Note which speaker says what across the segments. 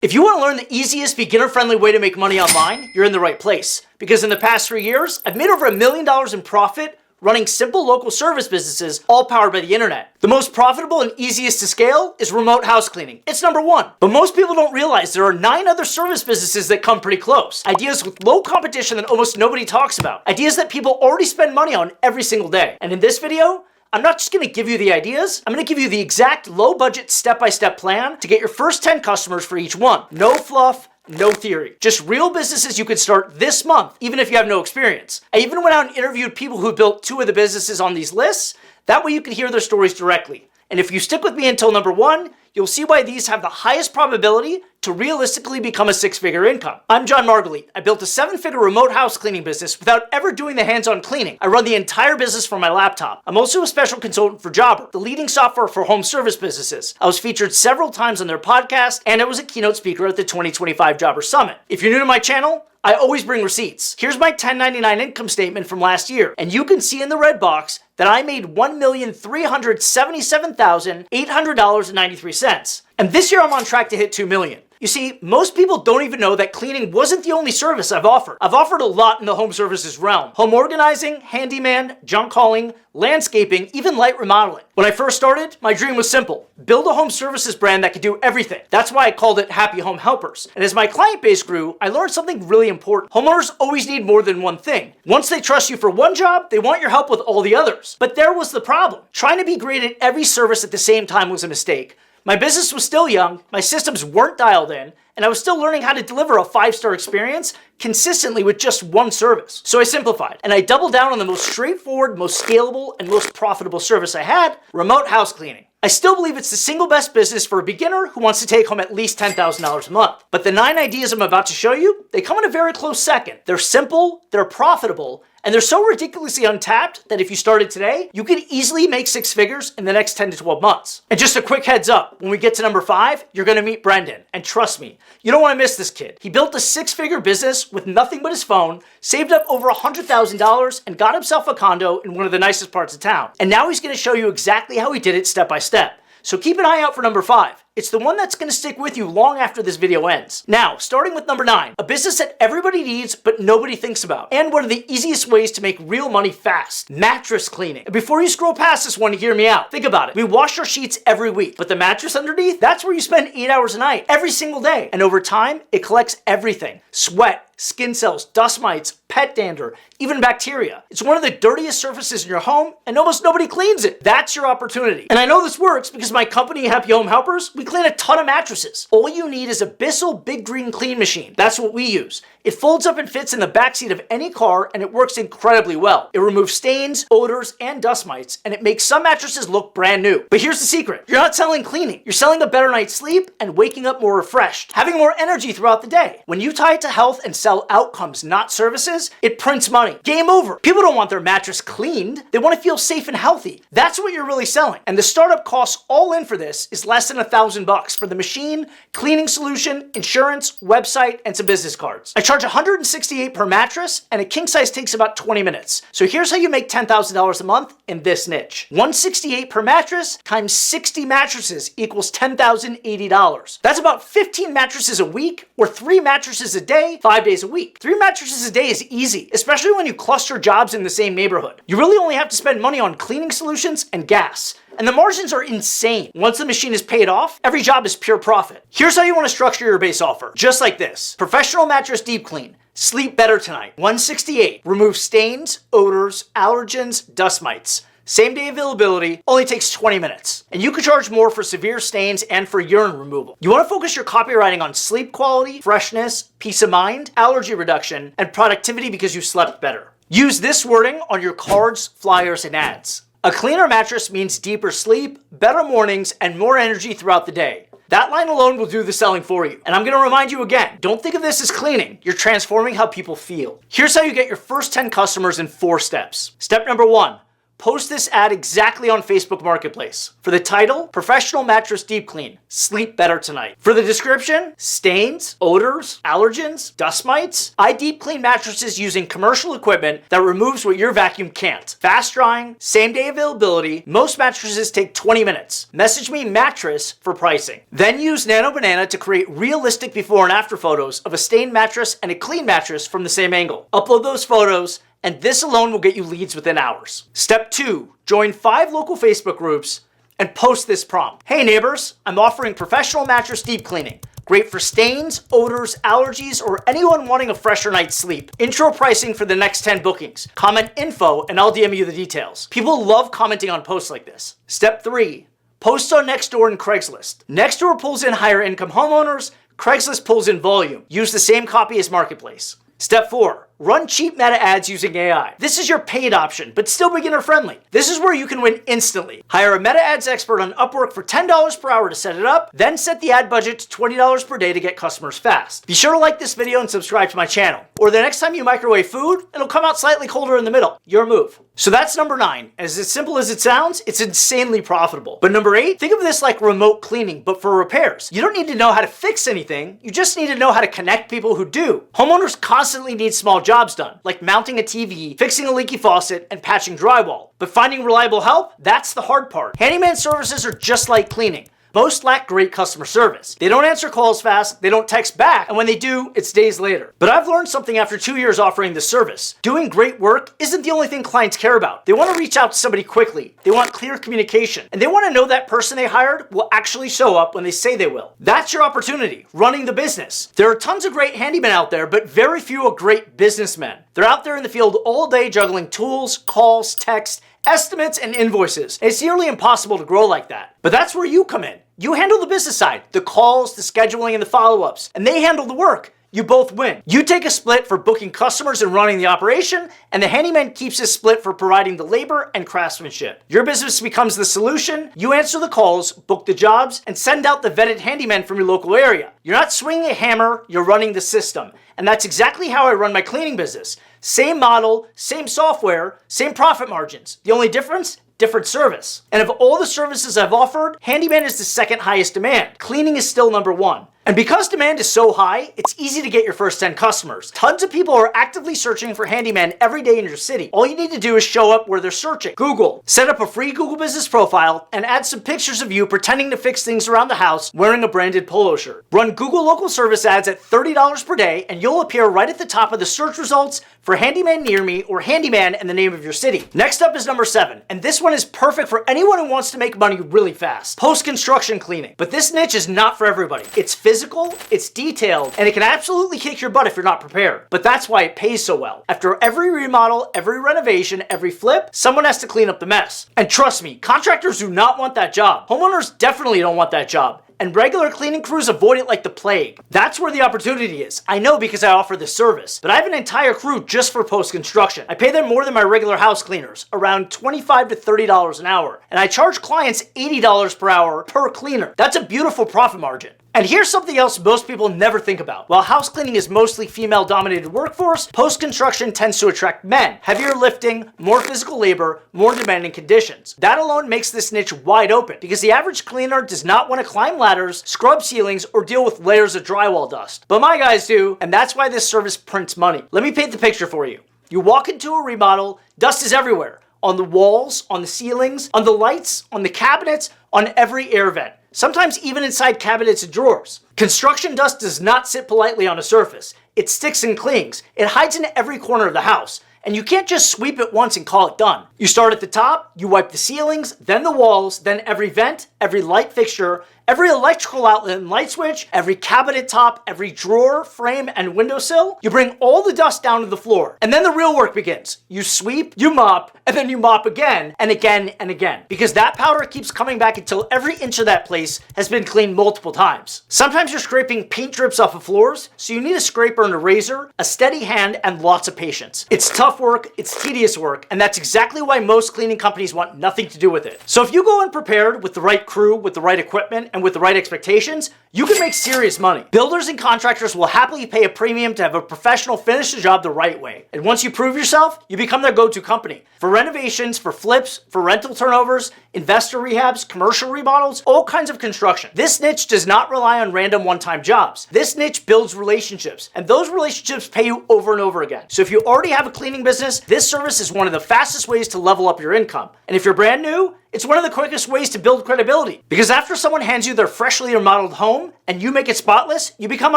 Speaker 1: If you want to learn the easiest beginner-friendly way to make money online, you're in the right place. Because in the past 3 years, I've made over $1 million in profit running simple local service businesses, all powered by the internet. The most profitable and easiest to scale is remote house cleaning. It's number one. But most people don't realize there are 9 other service businesses that come pretty close. Ideas with low competition that almost nobody talks about. Ideas that people already spend money on every single day. And in this video, I'm not just going to give you the ideas, I'm going to give you the exact low-budget step-by-step plan to get your first 10 customers for each one. No fluff, no theory. Just real businesses you could start this month, even if you have no experience. I even went out and interviewed people who built 2 of the businesses on these lists. That way you can hear their stories directly. And if you stick with me until number 1, you'll see why these have the highest probability to realistically become a 6-figure income. I'm John Margulies. I built a 7-figure remote house cleaning business without ever doing the hands-on cleaning. I run the entire business from my laptop. I'm also a special consultant for Jobber, the leading software for home service businesses. I was featured several times on their podcast, and I was a keynote speaker at the 2025 Jobber Summit. If you're new to my channel, I always bring receipts. Here's my 1099 income statement from last year, and you can see in the red box that I made $1,377,800.93. And this year I'm on track to hit 2 million. You see, most people don't even know that cleaning wasn't the only service I've offered. I've offered a lot in the home services realm. Home organizing, handyman, junk hauling, landscaping, even light remodeling. When I first started, my dream was simple. Build a home services brand that could do everything. That's why I called it Happy Home Helpers. And as my client base grew, I learned something really important. Homeowners always need more than one thing. Once they trust you for one job, they want your help with all the others. But there was the problem. Trying to be great at every service at the same time was a mistake. My business was still young, my systems weren't dialed in, and I was still learning how to deliver a 5-star experience consistently with just one service. So I simplified, and I doubled down on the most straightforward, most scalable, and most profitable service I had, remote house cleaning. I still believe it's the single best business for a beginner who wants to take home at least $10,000 a month. But the 9 ideas I'm about to show you, they come in a very close second. They're simple, they're profitable, and they're so ridiculously untapped that if you started today, you could easily make 6 figures in the next 10 to 12 months. And just a quick heads up, when we get to number 5, you're gonna meet Brendan. And trust me, you don't wanna miss this kid. He built a 6-figure business with nothing but his phone, saved up over $100,000, and got himself a condo in one of the nicest parts of town. And now he's gonna show you exactly how he did it step by step. So keep an eye out for number 5. It's the one that's going to stick with you long after this video ends. Now, starting with number 9, a business that everybody needs but nobody thinks about, and one of the easiest ways to make real money fast, mattress cleaning. And before you scroll past this one, hear me out. Think about it. We wash our sheets every week, but the mattress underneath, that's where you spend 8 hours a night, every single day. And over time, it collects everything. Sweat, skin cells, dust mites, pet dander, even bacteria. It's one of the dirtiest surfaces in your home, and almost nobody cleans it. That's your opportunity. And I know this works because my company, Happy Home Helpers, we clean a ton of mattresses. All you need is a Bissell Big Green Clean Machine. That's what we use. It folds up and fits in the backseat of any car, and it works incredibly well. It removes stains, odors, and dust mites, and it makes some mattresses look brand new. But here's the secret. You're not selling cleaning. You're selling a better night's sleep and waking up more refreshed, having more energy throughout the day. When you tie it to health and sell outcomes, not services, it prints money. Game over. People don't want their mattress cleaned. They want to feel safe and healthy. That's what you're really selling. And the startup cost all in for this is less than $1,000 for the machine, cleaning solution, insurance, website, and some business cards. I charge $168 per mattress, and a king size takes about 20 minutes. So here's how you make $10,000 a month in this niche. $168 per mattress times 60 mattresses equals $10,080. That's about 15 mattresses a week, or 3 mattresses a day, 5 days a week. 3 mattresses a day is easy, especially when you cluster jobs in the same neighborhood. You really only have to spend money on cleaning solutions and gas. And the margins are insane. Once the machine is paid off, every job is pure profit. Here's how you want to structure your base offer. Just like this. Professional mattress deep clean. Sleep better tonight. $168. Remove stains, odors, allergens, dust mites. Same day availability, only takes 20 minutes. And you can charge more for severe stains and for urine removal. You want to focus your copywriting on sleep quality, freshness, peace of mind, allergy reduction, and productivity because you slept better. Use this wording on your cards, flyers, and ads. A cleaner mattress means deeper sleep, better mornings, and more energy throughout the day. That line alone will do the selling for you. And I'm going to remind you again, don't think of this as cleaning. You're transforming how people feel. Here's how you get your first 10 customers in 4 steps. Step number 1, post this ad exactly on Facebook Marketplace. For the title, Professional Mattress Deep Clean, Sleep Better Tonight. For the description, stains, odors, allergens, dust mites. I deep clean mattresses using commercial equipment that removes what your vacuum can't. Fast drying, same day availability. Most mattresses take 20 minutes. Message me Mattress for pricing. Then use Nano Banana to create realistic before and after photos of a stained mattress and a clean mattress from the same angle. Upload those photos, and this alone will get you leads within hours. Step 2, join 5 local Facebook groups and post this prompt. Hey neighbors, I'm offering professional mattress deep cleaning. Great for stains, odors, allergies, or anyone wanting a fresher night's sleep. Intro pricing for the next 10 bookings. Comment info and I'll DM you the details. People love commenting on posts like this. Step 3, post on Nextdoor and Craigslist. Nextdoor pulls in higher income homeowners, Craigslist pulls in volume. Use the same copy as Marketplace. Step 4, run cheap meta ads using AI. This is your paid option, but still beginner friendly. This is where you can win instantly. Hire a meta ads expert on Upwork for $10 per hour to set it up, then set the ad budget to $20 per day to get customers fast. Be sure to like this video and subscribe to my channel, or the next time you microwave food, it'll come out slightly colder in the middle. Your move. So that's number 9. As simple as it sounds, it's insanely profitable. But number 8, think of this like remote cleaning, but for repairs. You don't need to know how to fix anything, you just need to know how to connect people who do. Homeowners constantly need small jobs done, like mounting a TV, fixing a leaky faucet, and patching drywall. But finding reliable help, that's the hard part. Handyman services are just like cleaning. Most lack great customer service. They don't answer calls fast, they don't text back, and when they do, it's days later. But I've learned something after 2 years offering this service. Doing great work isn't the only thing clients care about. They want to reach out to somebody quickly. They want clear communication. And they want to know that person they hired will actually show up when they say they will. That's your opportunity, running the business. There are tons of great handymen out there, but very few are great businessmen. They're out there in the field all day juggling tools, calls, texts, estimates, and invoices. It's nearly impossible to grow like that. But that's where you come in. You handle the business side, the calls, the scheduling, and the follow-ups, and they handle the work. You both win. You take a split for booking customers and running the operation, and the handyman keeps a split for providing the labor and craftsmanship. Your business becomes the solution. You answer the calls, book the jobs, and send out the vetted handyman from your local area. You're not swinging a hammer, you're running the system. And that's exactly how I run my cleaning business. Same model, same software, same profit margins. The only difference? Different service. And of all the services I've offered, handyman is the second highest demand. Cleaning is still number 1. And because demand is so high, it's easy to get your first 10 customers. Tons of people are actively searching for handyman every day in your city. All you need to do is show up where they're searching. Google. Set up a free Google business profile and add some pictures of you pretending to fix things around the house wearing a branded polo shirt. Run Google local service ads at $30 per day and you'll appear right at the top of the search results for handyman near me or handyman and the name of your city. Next up is number 7, and this one is perfect for anyone who wants to make money really fast. Post-construction cleaning. But this niche is not for everybody. It's physical, it's detailed, and it can absolutely kick your butt if you're not prepared. But that's why it pays so well. After every remodel, every renovation, every flip, someone has to clean up the mess. And trust me, contractors do not want that job. Homeowners definitely don't want that job. And regular cleaning crews avoid it like the plague. That's where the opportunity is. I know because I offer this service, but I have an entire crew just for post-construction. I pay them more than my regular house cleaners, around $25 to $30 an hour, and I charge clients $80 per hour per cleaner. That's a beautiful profit margin. And here's something else most people never think about. While house cleaning is mostly female-dominated workforce, post-construction tends to attract men. Heavier lifting, more physical labor, more demanding conditions. That alone makes this niche wide open because the average cleaner does not want to climb ladders, scrub ceilings, or deal with layers of drywall dust. But my guys do, and that's why this service prints money. Let me paint the picture for you. You walk into a remodel, dust is everywhere. On the walls, on the ceilings, on the lights, on the cabinets, on every air vent. Sometimes even inside cabinets and drawers. Construction dust does not sit politely on a surface. It sticks and clings. It hides in every corner of the house. And you can't just sweep it once and call it done. You start at the top, you wipe the ceilings, then the walls, then every vent, every light fixture, every electrical outlet and light switch, every cabinet top, every drawer, frame, and windowsill. You bring all the dust down to the floor. And then the real work begins. You sweep, you mop, and then you mop again, and again, and again. Because that powder keeps coming back until every inch of that place has been cleaned multiple times. Sometimes you're scraping paint drips off of floors, so you need a scraper and a razor, a steady hand, and lots of patience. It's tough work, it's tedious work, and that's exactly why most cleaning companies want nothing to do with it. So if you go in prepared with the right crew, with the right equipment, and and with the right expectations, you can make serious money. Builders and contractors will happily pay a premium to have a professional finish the job the right way. And once you prove yourself, you become their go-to company. For renovations, for flips, for rental turnovers, investor rehabs, commercial remodels, all kinds of construction. This niche does not rely on random one-time jobs. This niche builds relationships, and those relationships pay you over and over again. So if you already have a cleaning business, this service is one of the fastest ways to level up your income. And if you're brand new, it's one of the quickest ways to build credibility. Because after someone hands you their freshly remodeled home and you make it spotless, you become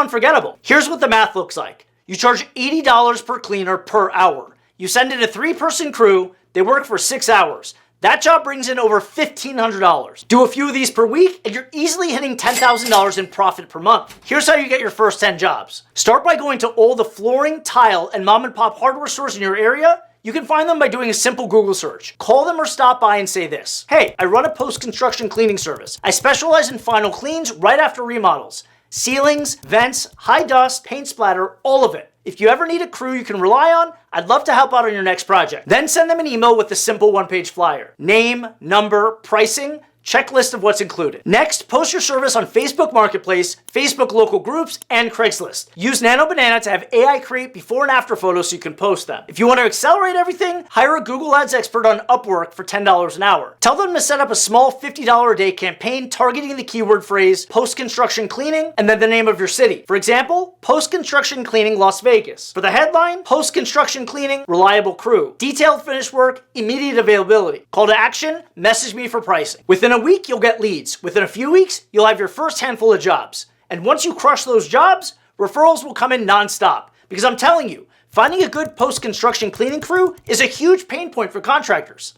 Speaker 1: unforgettable. Here's what the math looks like. You charge $80 per cleaner per hour. You send in a 3-person crew, they work for 6 hours. That job brings in over $1,500. Do a few of these per week and you're easily hitting $10,000 in profit per month. Here's how you get your first 10 jobs. Start by going to all the flooring, tile, and mom and pop hardware stores in your area. You can find them by doing a simple Google search. Call them or stop by and say this. Hey, I run a post-construction cleaning service. I specialize in final cleans right after remodels. Ceilings, vents, high dust, paint splatter, all of it. If you ever need a crew you can rely on, I'd love to help out on your next project. Then send them an email with a simple one-page flyer. Name, number, pricing, checklist of what's included. Next, post your service on Facebook Marketplace, Facebook local groups, and Craigslist. Use Nano Banana to have AI create before and after photos so you can post them. If you want to accelerate everything, hire a Google Ads expert on Upwork for $10 an hour. Tell them to set up a small $50 a day campaign targeting the keyword phrase post-construction cleaning and then the name of your city. For example, post-construction cleaning Las Vegas. For the headline, post-construction cleaning, reliable crew. Detailed finished work, immediate availability. Call to action, message me for pricing. Within a week, you'll get leads. Within a few weeks, you'll have your first handful of jobs. And once you crush those jobs, referrals will come in nonstop. Because I'm telling you, finding a good post-construction cleaning crew is a huge pain point for contractors.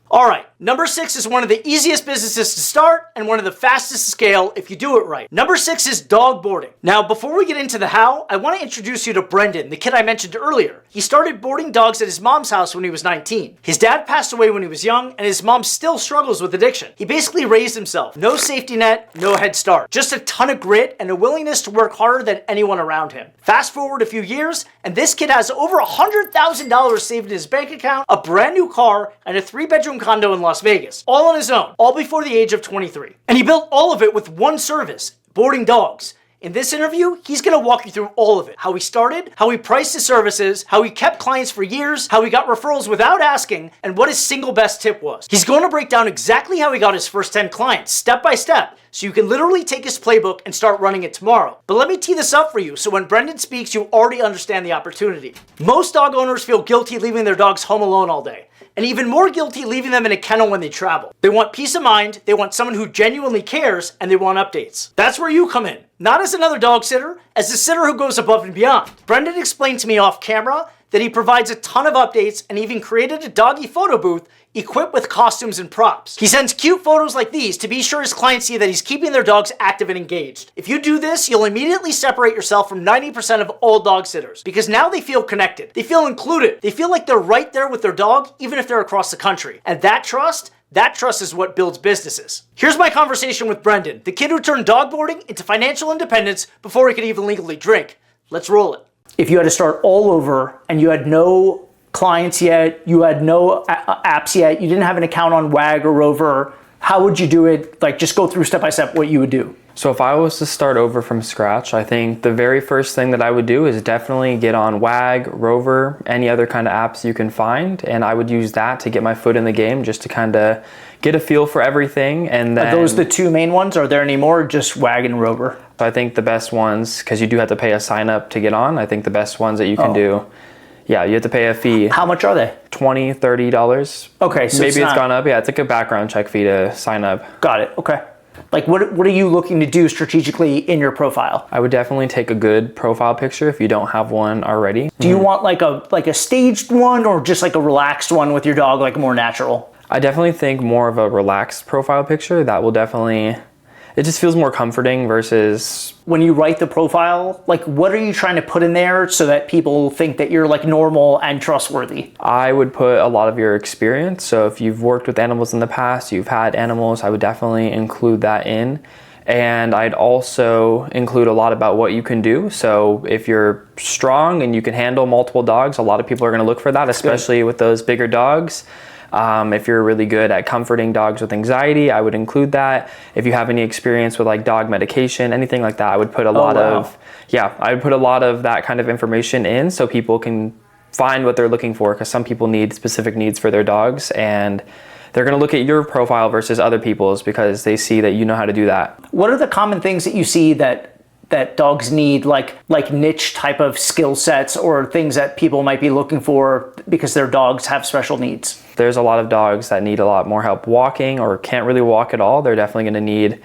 Speaker 1: All right, number 6 is one of the easiest businesses to start and one of the fastest to scale if you do it right. Number 6 is dog boarding. Now, before we get into the how, I want to introduce you to Brendan, the kid I mentioned earlier. He started boarding dogs at his mom's house when he was 19. His dad passed away when he was young, and his mom still struggles with addiction. He basically raised himself. No safety net, no head start. Just a ton of grit and a willingness to work harder than anyone around him. Fast forward a few years, and this kid has over $100,000 saved in his bank account, a brand new car, and a 3-bedroom condo in Las Vegas, all on his own, all before the age of 23. And he built all of it with one service, boarding dogs. In this interview, he's going to walk you through all of it. How he started, how he priced his services, how he kept clients for years, how he got referrals without asking, and what his single best tip was. He's going to break down exactly how he got his first 10 clients, step by step, so you can literally take his playbook and start running it tomorrow. But let me tee this up for you so when Brendan speaks, you already understand the opportunity. Most dog owners feel guilty leaving their dogs home alone all day, and even more guilty leaving them in a kennel when they travel. They want peace of mind, they want someone who genuinely cares, and they want updates. That's where you come in. Not as another dog sitter, as a sitter who goes above and beyond. Brendan explained to me off camera that he provides a ton of updates and even created a doggy photo booth equipped with costumes and props. He sends cute photos like these to be sure his clients see that he's keeping their dogs active and engaged. If you do this, you'll immediately separate yourself from 90% of all dog sitters because now they feel connected. They feel included. They feel like they're right there with their dog, even if they're across the country. And that trust is what builds businesses. Here's my conversation with Brendan, the kid who turned dog boarding into financial independence before he could even legally drink. Let's roll it. If you had to start all over and you had no clients yet, you had no apps yet, you didn't have an account on Wag or Rover, how would you do it? Like, just go through step by step what you would do.
Speaker 2: So if I was to start over from scratch, I think the very first thing that I would do is definitely get on Wag, Rover, any other kind of apps you can find, and I would use that to get my foot in the game just to kind of get a feel for everything. And then,
Speaker 1: are those the two main ones? Are there any more? Just Wag and Rover?
Speaker 2: So I think the best ones, because you do have to pay a sign up to get on, I think the best ones that you can do, yeah, you have to pay a fee.
Speaker 1: How much are they?
Speaker 2: $20, $30.
Speaker 1: Okay, so
Speaker 2: maybe it's gone up. Yeah, it's like a background check fee to sign up.
Speaker 1: Got it, okay. Like, what are you looking to do strategically in your profile?
Speaker 2: I would definitely take a good profile picture if you don't have one already.
Speaker 1: Do you want like a staged one or just like a relaxed one with your dog, like more natural?
Speaker 2: I definitely think more of a relaxed profile picture. That will definitely, it just feels more comforting versus...
Speaker 1: When you write the profile, like what are you trying to put in there so that people think that you're like normal and trustworthy?
Speaker 2: I would put a lot of your experience. So if you've worked with animals in the past, you've had animals, I would definitely include that in. And I'd also include a lot about what you can do. So if you're strong and you can handle multiple dogs, a lot of people are going to look for that, especially with those bigger dogs. If you're really good at comforting dogs with anxiety, I would include that. If you have any experience with like dog medication, anything like that, I would put a lot of, I would put a lot of that kind of information in so people can find what they're looking for, because some people need specific needs for their dogs, and they're going to look at your profile versus other people's because they see that you know how to do that.
Speaker 1: What are the common things that you see that dogs need, like niche type of skill sets or things that people might be looking for because their dogs have special needs?
Speaker 2: There's a lot of dogs that need a lot more help walking or can't really walk at all. They're definitely going to need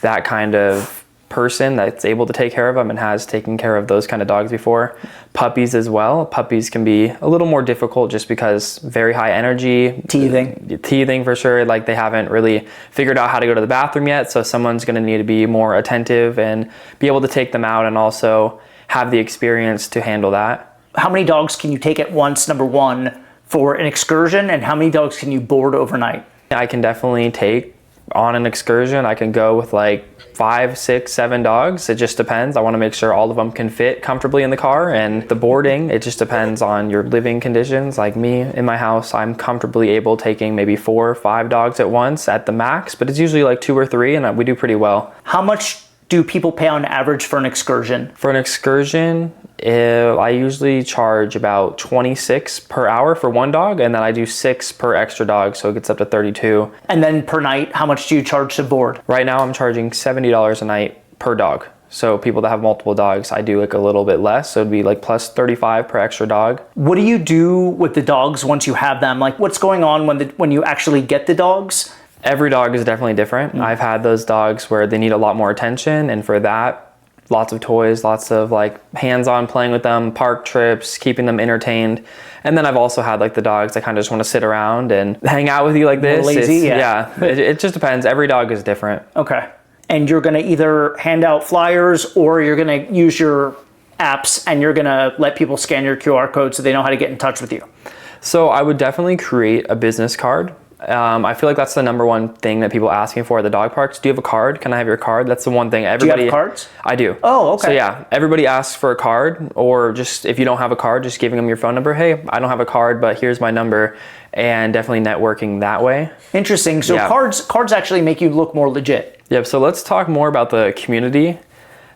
Speaker 2: that kind of person that's able to take care of them and has taken care of those kind of dogs before. Puppies as well. Puppies can be a little more difficult just because very high energy. Teething for sure. Like they haven't really figured out how to go to the bathroom yet. So someone's going to need to be more attentive and be able to take them out and also have the experience to handle that.
Speaker 1: How many dogs can you take at once, number one, for an excursion, and how many dogs can you board overnight?
Speaker 2: I can definitely take on an excursion. I can go with like 5, 6, 7 dogs. It just depends. I want to make sure all of them can fit comfortably in the car, and the boarding, it just depends on your living conditions. Like me in my house, I'm comfortably able taking maybe 4 or 5 dogs at once at the max, but it's usually like 2 or 3 and we do pretty well.
Speaker 1: How much do people pay on average for an excursion?
Speaker 2: For an excursion, I usually charge about 26 per hour for one dog, and then I do 6 per extra dog, so it gets up to 32.
Speaker 1: And then per night, how much do you charge to board?
Speaker 2: Right now I'm charging $70 a night per dog. So people that have multiple dogs, I do like a little bit less, so it'd be like plus 35 per extra dog.
Speaker 1: What do you do with the dogs once you have them? Like what's going on when you actually get the dogs?
Speaker 2: Every dog is definitely different. I've had those dogs where they need a lot more attention, and for that, lots of toys, lots of like hands-on playing with them, park trips, keeping them entertained. And then I've also had like the dogs that kind of just want to sit around and hang out with you like this.
Speaker 1: Lazy,
Speaker 2: it just depends. Every dog is different.
Speaker 1: Okay. And you're going to either hand out flyers or you're going to use your apps and you're going to let people scan your QR code so they know how to get in touch with you.
Speaker 2: So I would definitely create a business card. I feel like that's the number one thing that people ask me for at the dog parks. Do you have a card? Can I have your card? That's the one thing everybody...
Speaker 1: Do you have cards?
Speaker 2: I do.
Speaker 1: Oh, okay.
Speaker 2: So yeah, everybody asks for a card, or just if you don't have a card, just giving them your phone number. Hey, I don't have a card, but here's my number, and definitely networking that way.
Speaker 1: Interesting. So cards actually make you look more legit.
Speaker 2: Yep. So let's talk more about the community.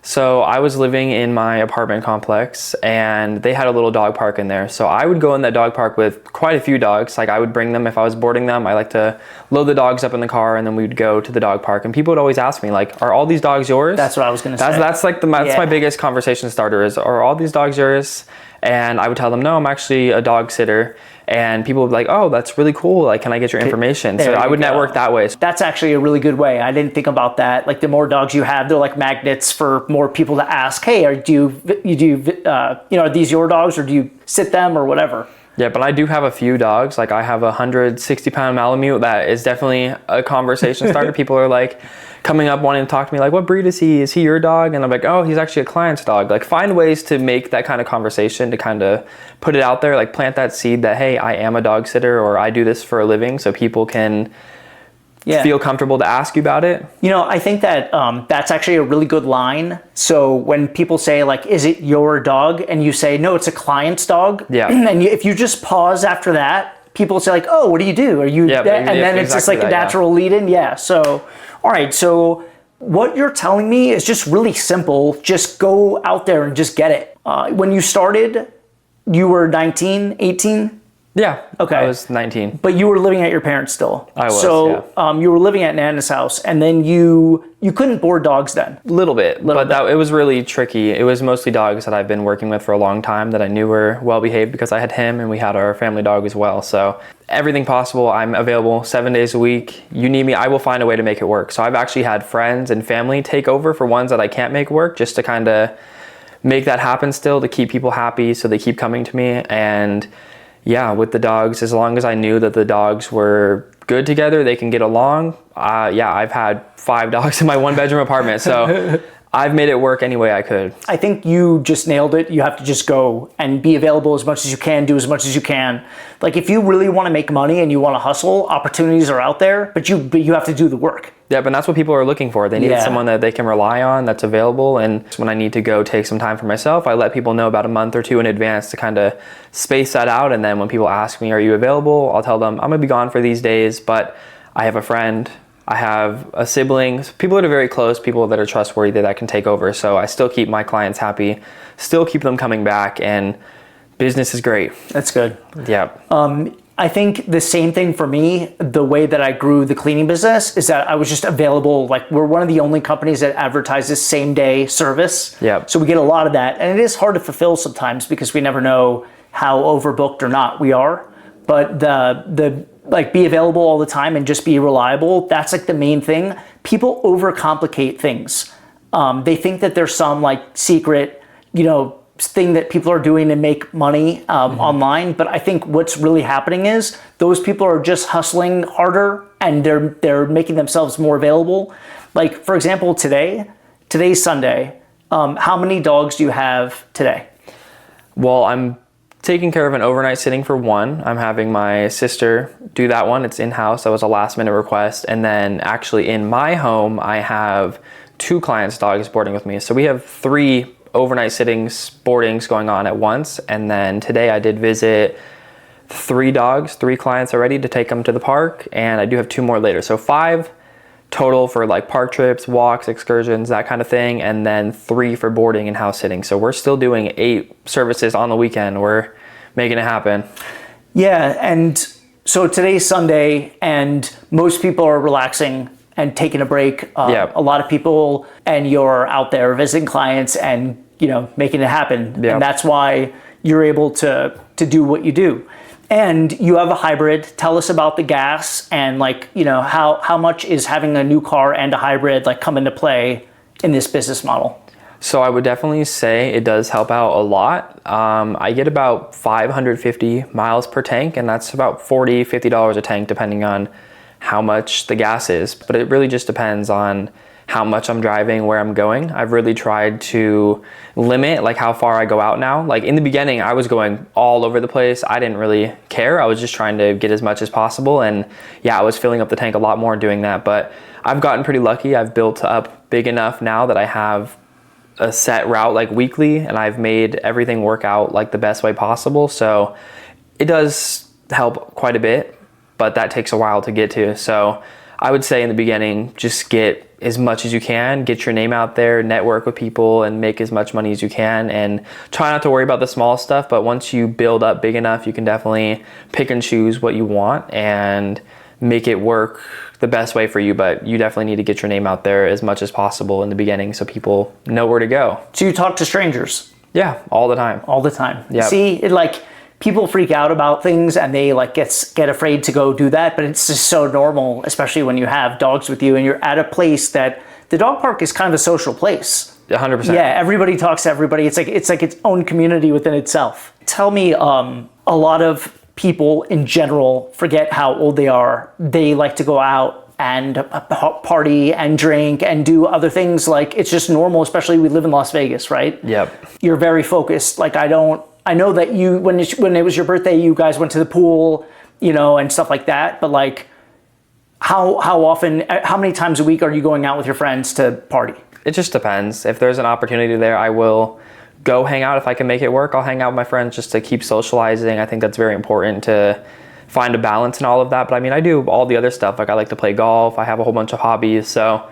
Speaker 2: So I was living in my apartment complex and they had a little dog park in there. So I would go in that dog park with quite a few dogs. Like I would bring them if I was boarding them. I like to load the dogs up in the car and then we would go to the dog park. And people would always ask me like, are all these dogs yours?
Speaker 1: That's what I was going to say.
Speaker 2: That's like that's my biggest conversation starter is, are all these dogs yours? And I would tell them, no, I'm actually a dog sitter. And people would be like, oh, that's really cool. Like, can I get your information? So I would network that way.
Speaker 1: That's actually a really good way. I didn't think about that. Like the more dogs you have, they're like magnets for more people to ask, hey, are these your dogs or do you sit them or whatever?
Speaker 2: Yeah, but I do have a few dogs. Like I have a 160-pound Malamute that is definitely a conversation starter. People are like coming up wanting to talk to me like, what breed is he? Is he your dog? And I'm like, oh, he's actually a client's dog. Like find ways to make that kind of conversation, to kind of put it out there, like plant that seed that, hey, I am a dog sitter or I do this for a living, so people can feel comfortable to ask you about it.
Speaker 1: You know, I think that that's actually a really good line. So when people say like, is it your dog? And you say, no, it's a client's dog.
Speaker 2: Yeah.
Speaker 1: And if you just pause after that, people say like, oh, what do you do? Are you, and then it's just like a natural lead in. Yeah. So, all right. So what you're telling me is just really simple. Just go out there and just get it. When you started, you were 19, 18?
Speaker 2: Yeah.
Speaker 1: Okay.
Speaker 2: I was 19.
Speaker 1: But you were living at your parents still.
Speaker 2: I was,
Speaker 1: you were living at Nana's house, and then you couldn't board dogs then?
Speaker 2: Little bit. It was really tricky. It was mostly dogs that I've been working with for a long time that I knew were well behaved because I had him and we had our family dog as well. So everything possible, I'm available 7 days a week. You need me, I will find a way to make it work. So I've actually had friends and family take over for ones that I can't make work, just to kind of make that happen still, to keep people happy so they keep coming to me. And yeah, with the dogs, as long as I knew that the dogs were good together, they can get along. I've had 5 dogs in my 1-bedroom apartment. So I've made it work any way I could.
Speaker 1: I think you just nailed it. You have to just go and be available as much as you can, do as much as you can. Like if you really want to make money and you want to hustle, opportunities are out there, but you have to do the work.
Speaker 2: Yeah, but that's what people are looking for. They need someone that they can rely on, that's available. And when I need to go take some time for myself, I let people know about a month or two in advance to kind of space that out. And then when people ask me, are you available? I'll tell them I'm gonna be gone for these days, but I have a friend, I have a sibling, people that are very close, people that are trustworthy that can take over. So I still keep my clients happy, still keep them coming back, and business is great.
Speaker 1: That's good.
Speaker 2: Yeah.
Speaker 1: I think the same thing for me, the way that I grew the cleaning business is that I was just available. Like we're one of the only companies that advertises same day service.
Speaker 2: Yeah.
Speaker 1: So we get a lot of that. And it is hard to fulfill sometimes because we never know how overbooked or not we are. But the like be available all the time and just be reliable, that's like the main thing. People overcomplicate things. They think that there's some like secret, thing that people are doing to make money online, but I think what's really happening is those people are just hustling harder and they're making themselves more available. Like for example, today's Sunday. How many dogs do you have today?
Speaker 2: Well, I'm taking care of an overnight sitting for one. I'm having my sister do that one. It's in-house. That was a last minute request. And then actually in my home, I have 2 clients' dogs boarding with me. So we have 3 overnight sittings, boardings going on at once. And then today I did visit 3 dogs, 3 clients already to take them to the park. And I do have 2 more later. So 5 total for like park trips, walks, excursions, that kind of thing. And then 3 for boarding and house sitting. So we're still doing 8 services on the weekend. We're making it happen.
Speaker 1: Yeah. And so today's Sunday and most people are relaxing and taking a break. A lot of people, and you're out there visiting clients and making it happen. And that's why you're able to do what you do. And you have a hybrid. Tell us about the gas and how much is having a new car and a hybrid come into play in this business model?
Speaker 2: So I would definitely say it does help out a lot. I get about 550 miles per tank, and that's about $40, $50 a tank depending on how much the gas is. But it really just depends on how much I'm driving, where I'm going. I've really tried to limit how far I go out now. Like in the beginning, I was going all over the place. I didn't really care. I was just trying to get as much as possible. And yeah, I was filling up the tank a lot more doing that. But I've gotten pretty lucky. I've built up big enough now that I have a set route weekly, and I've made everything work out the best way possible. So it does help quite a bit, but that takes a while to get to. So I would say in the beginning, just get as much as you can, get your name out there, network with people, and make as much money as you can, and try not to worry about the small stuff. But once you build up big enough, you can definitely pick and choose what you want and make it work the best way for you. But you definitely need to get your name out there as much as possible in the beginning so people know where to go.
Speaker 1: So you talk to strangers?
Speaker 2: Yeah, all the time.
Speaker 1: All the time.
Speaker 2: Yeah.
Speaker 1: See, people freak out about things and they get afraid to go do that, but it's just so normal, especially when you have dogs with you and you're at a place that the dog park is kind of a social place.
Speaker 2: 100%.
Speaker 1: Yeah, everybody talks to everybody. It's like its own community within itself. Tell me, a lot of people in general forget how old they are. They like to go out and party and drink and do other things. It's just normal, especially we live in Las Vegas, right?
Speaker 2: Yep.
Speaker 1: You're very focused. I know that you, when it was your birthday, you guys went to the pool, and stuff like that. But how often, how many times a week are you going out with your friends to party?
Speaker 2: It just depends. If there's an opportunity there, I will go hang out. If I can make it work, I'll hang out with my friends just to keep socializing. I think that's very important to find a balance in all of that. But I do all the other stuff. I like to play golf. I have a whole bunch of hobbies. So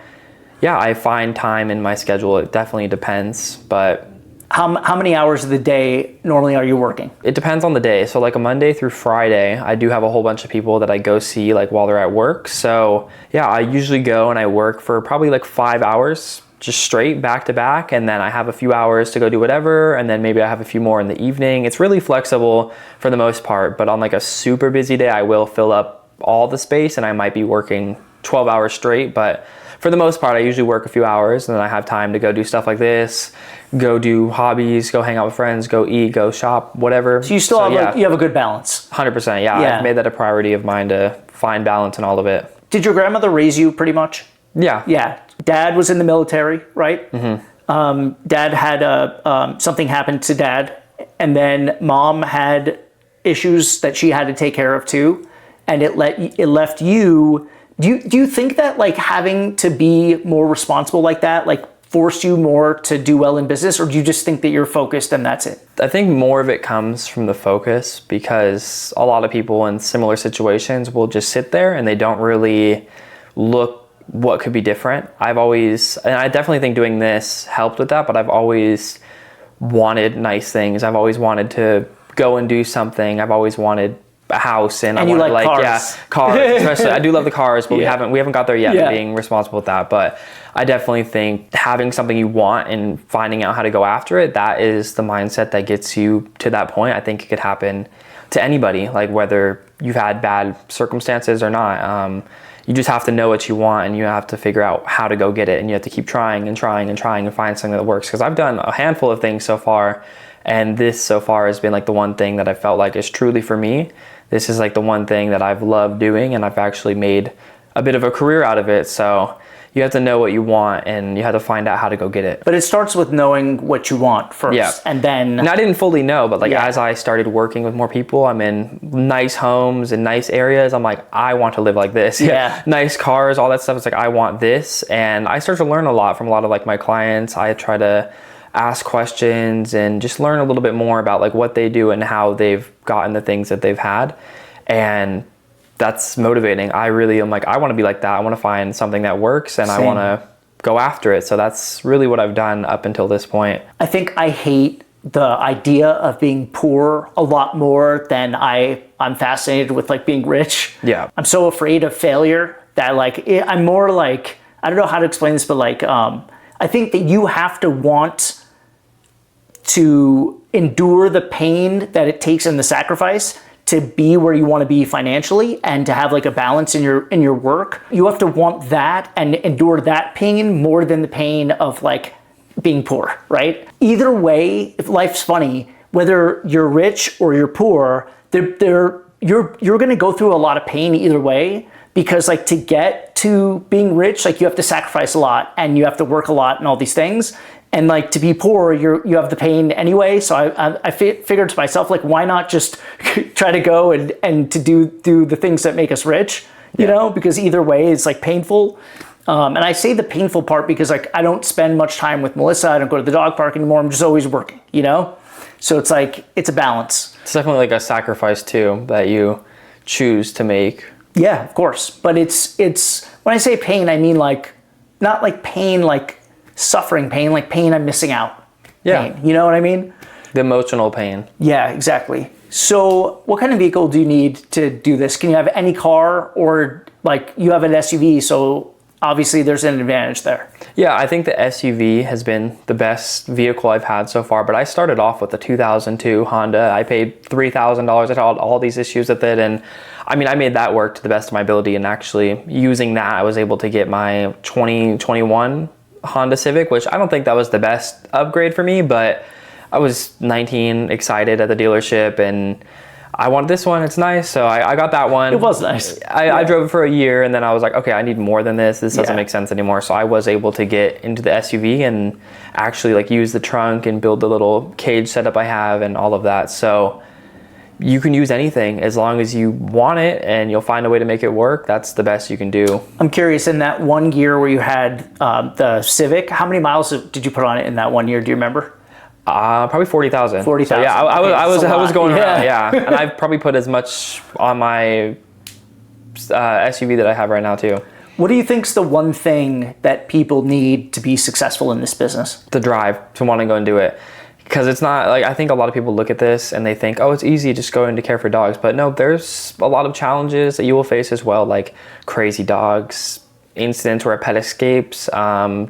Speaker 2: yeah, I find time in my schedule. It definitely depends, but
Speaker 1: How many hours of the day normally are you working?
Speaker 2: It depends on the day. So a Monday through Friday, I do have a whole bunch of people that I go see while they're at work. So yeah, I usually go and I work for probably 5 hours just straight back to back. And then I have a few hours to go do whatever. And then maybe I have a few more in the evening. It's really flexible for the most part. But on a super busy day, I will fill up all the space and I might be working 12 hours straight. But for the most part, I usually work a few hours and then I have time to go do stuff like this, go do hobbies, go hang out with friends, go eat, go shop, whatever.
Speaker 1: So you still have, you have a good balance.
Speaker 2: 100%, yeah. I've made that a priority of mine to find balance in all of it.
Speaker 1: Did your grandmother raise you pretty much?
Speaker 2: Yeah.
Speaker 1: Yeah. Dad was in the military, right? Mm-hmm. Dad had something happen to dad, and then mom had issues that she had to take care of too, and it left you. Do you think that like having to be more responsible like that, like forced you more to do well in business, or do you just think that you're focused and that's it?
Speaker 2: I think more of it comes from the focus, because a lot of people in similar situations will just sit there and they don't really look what could be different. And I definitely think doing this helped with that, but I've always wanted nice things. I've always wanted to go and do something. I've always wanted a house, and I
Speaker 1: you
Speaker 2: wanted
Speaker 1: like cars.
Speaker 2: Yeah, cars. Especially, I do love the cars, but we haven't got there yet.
Speaker 1: Yeah.
Speaker 2: Being responsible with that, but I definitely think having something you want and finding out how to go after it, that is the mindset that gets you to that point. I think it could happen to anybody, like whether you've had bad circumstances or not. You just have to know what you want, and you have to figure out how to go get it, and you have to keep trying and trying and trying and find something that works. Because I've done a handful of things so far, and this so far has been like the one thing that I felt like is truly for me. This is like the one thing that I've loved doing, and I've actually made a bit of a career out of it. So you have to know what you want, and you have to find out how to go get it.
Speaker 1: But it starts with knowing what you want first.
Speaker 2: Yeah.
Speaker 1: And then...
Speaker 2: And I didn't fully know, but like as I started working with more people, I'm in nice homes and nice areas. I'm like, I want to live like this.
Speaker 1: Yeah.
Speaker 2: Nice cars, all that stuff. It's like, I want this. And I start to learn a lot from a lot of like my clients. I try to ask questions and just learn a little bit more about like what they do and how they've gotten the things that they've had. And that's motivating. I really am like, I want to be like that. I want to find something that works, and I want to go after it. So that's really what I've done up until this point.
Speaker 1: I think I hate the idea of being poor a lot more than I'm fascinated with like being rich.
Speaker 2: Yeah.
Speaker 1: I'm so afraid of failure that like, I'm more like, I don't know how to explain this, but like, I think that you have to want to endure the pain that it takes and the sacrifice to be where you want to be financially, and to have like a balance in your work. You have to want that and endure that pain more than the pain of like being poor, right? Either way, if life's funny, whether you're rich or you're poor, you're going to go through a lot of pain either way, because like to get to being rich, like you have to sacrifice a lot and you have to work a lot and all these things. And like to be poor, you have the pain anyway. So I figured to myself, like, why not just try to go and to do the things that make us rich, you know, because either way it's like painful. And I say the painful part because like I don't spend much time with Melissa. I don't go to the dog park anymore. I'm just always working, you know? So it's like, it's a balance.
Speaker 2: It's definitely like a sacrifice too that you choose to make.
Speaker 1: Yeah, of course. But it's when I say pain, I mean like, not like pain, like suffering pain, like pain I'm missing out.
Speaker 2: Yeah.
Speaker 1: Pain, you know what I mean?
Speaker 2: The emotional pain.
Speaker 1: Yeah, exactly. So what kind of vehicle do you need to do this? Can you have any car, or like you have an SUV, so obviously there's an advantage there.
Speaker 2: Yeah, I think the SUV has been the best vehicle I've had so far, but I started off with the 2002 Honda. I paid $3,000. I had all these issues with it, and I mean, I made that work to the best of my ability, and actually using that, I was able to get my 2021 Honda Civic, which I don't think that was the best upgrade for me, but I was 19, excited at the dealership, and I wanted this one. It's nice, so I got that one.
Speaker 1: It was nice.
Speaker 2: I drove it for a year, and then I was like, okay, I need more than this. This doesn't make sense anymore. So I was able to get into the SUV and actually like use the trunk and build the little cage setup I have and all of that. So you can use anything as long as you want it, and you'll find a way to make it work. That's the best you can do. I'm
Speaker 1: curious, in that 1 year where you had the Civic, how many miles did you put on it in that 1 year? Do you remember?
Speaker 2: Probably 40,000.
Speaker 1: 40,000.
Speaker 2: So yeah, I was going around.
Speaker 1: Yeah.
Speaker 2: And I've probably put as much on my SUV that I have right now too.
Speaker 1: What do you think's the one thing that people need to be successful in this business?
Speaker 2: The drive to want to go and do it. Because it's not like, I think a lot of people look at this and they think, oh, it's easy just going to care for dogs. But no, there's a lot of challenges that you will face as well, like crazy dogs, incidents where a pet escapes,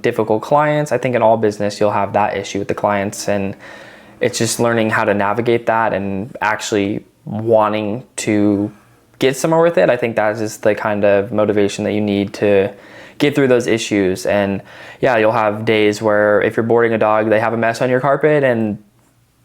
Speaker 2: difficult clients. I think in all business, you'll have that issue with the clients, and it's just learning how to navigate that and actually wanting to get somewhere with it. I think that is the kind of motivation that you need to get through those issues. And yeah, you'll have days where if you're boarding a dog, they have a mess on your carpet, and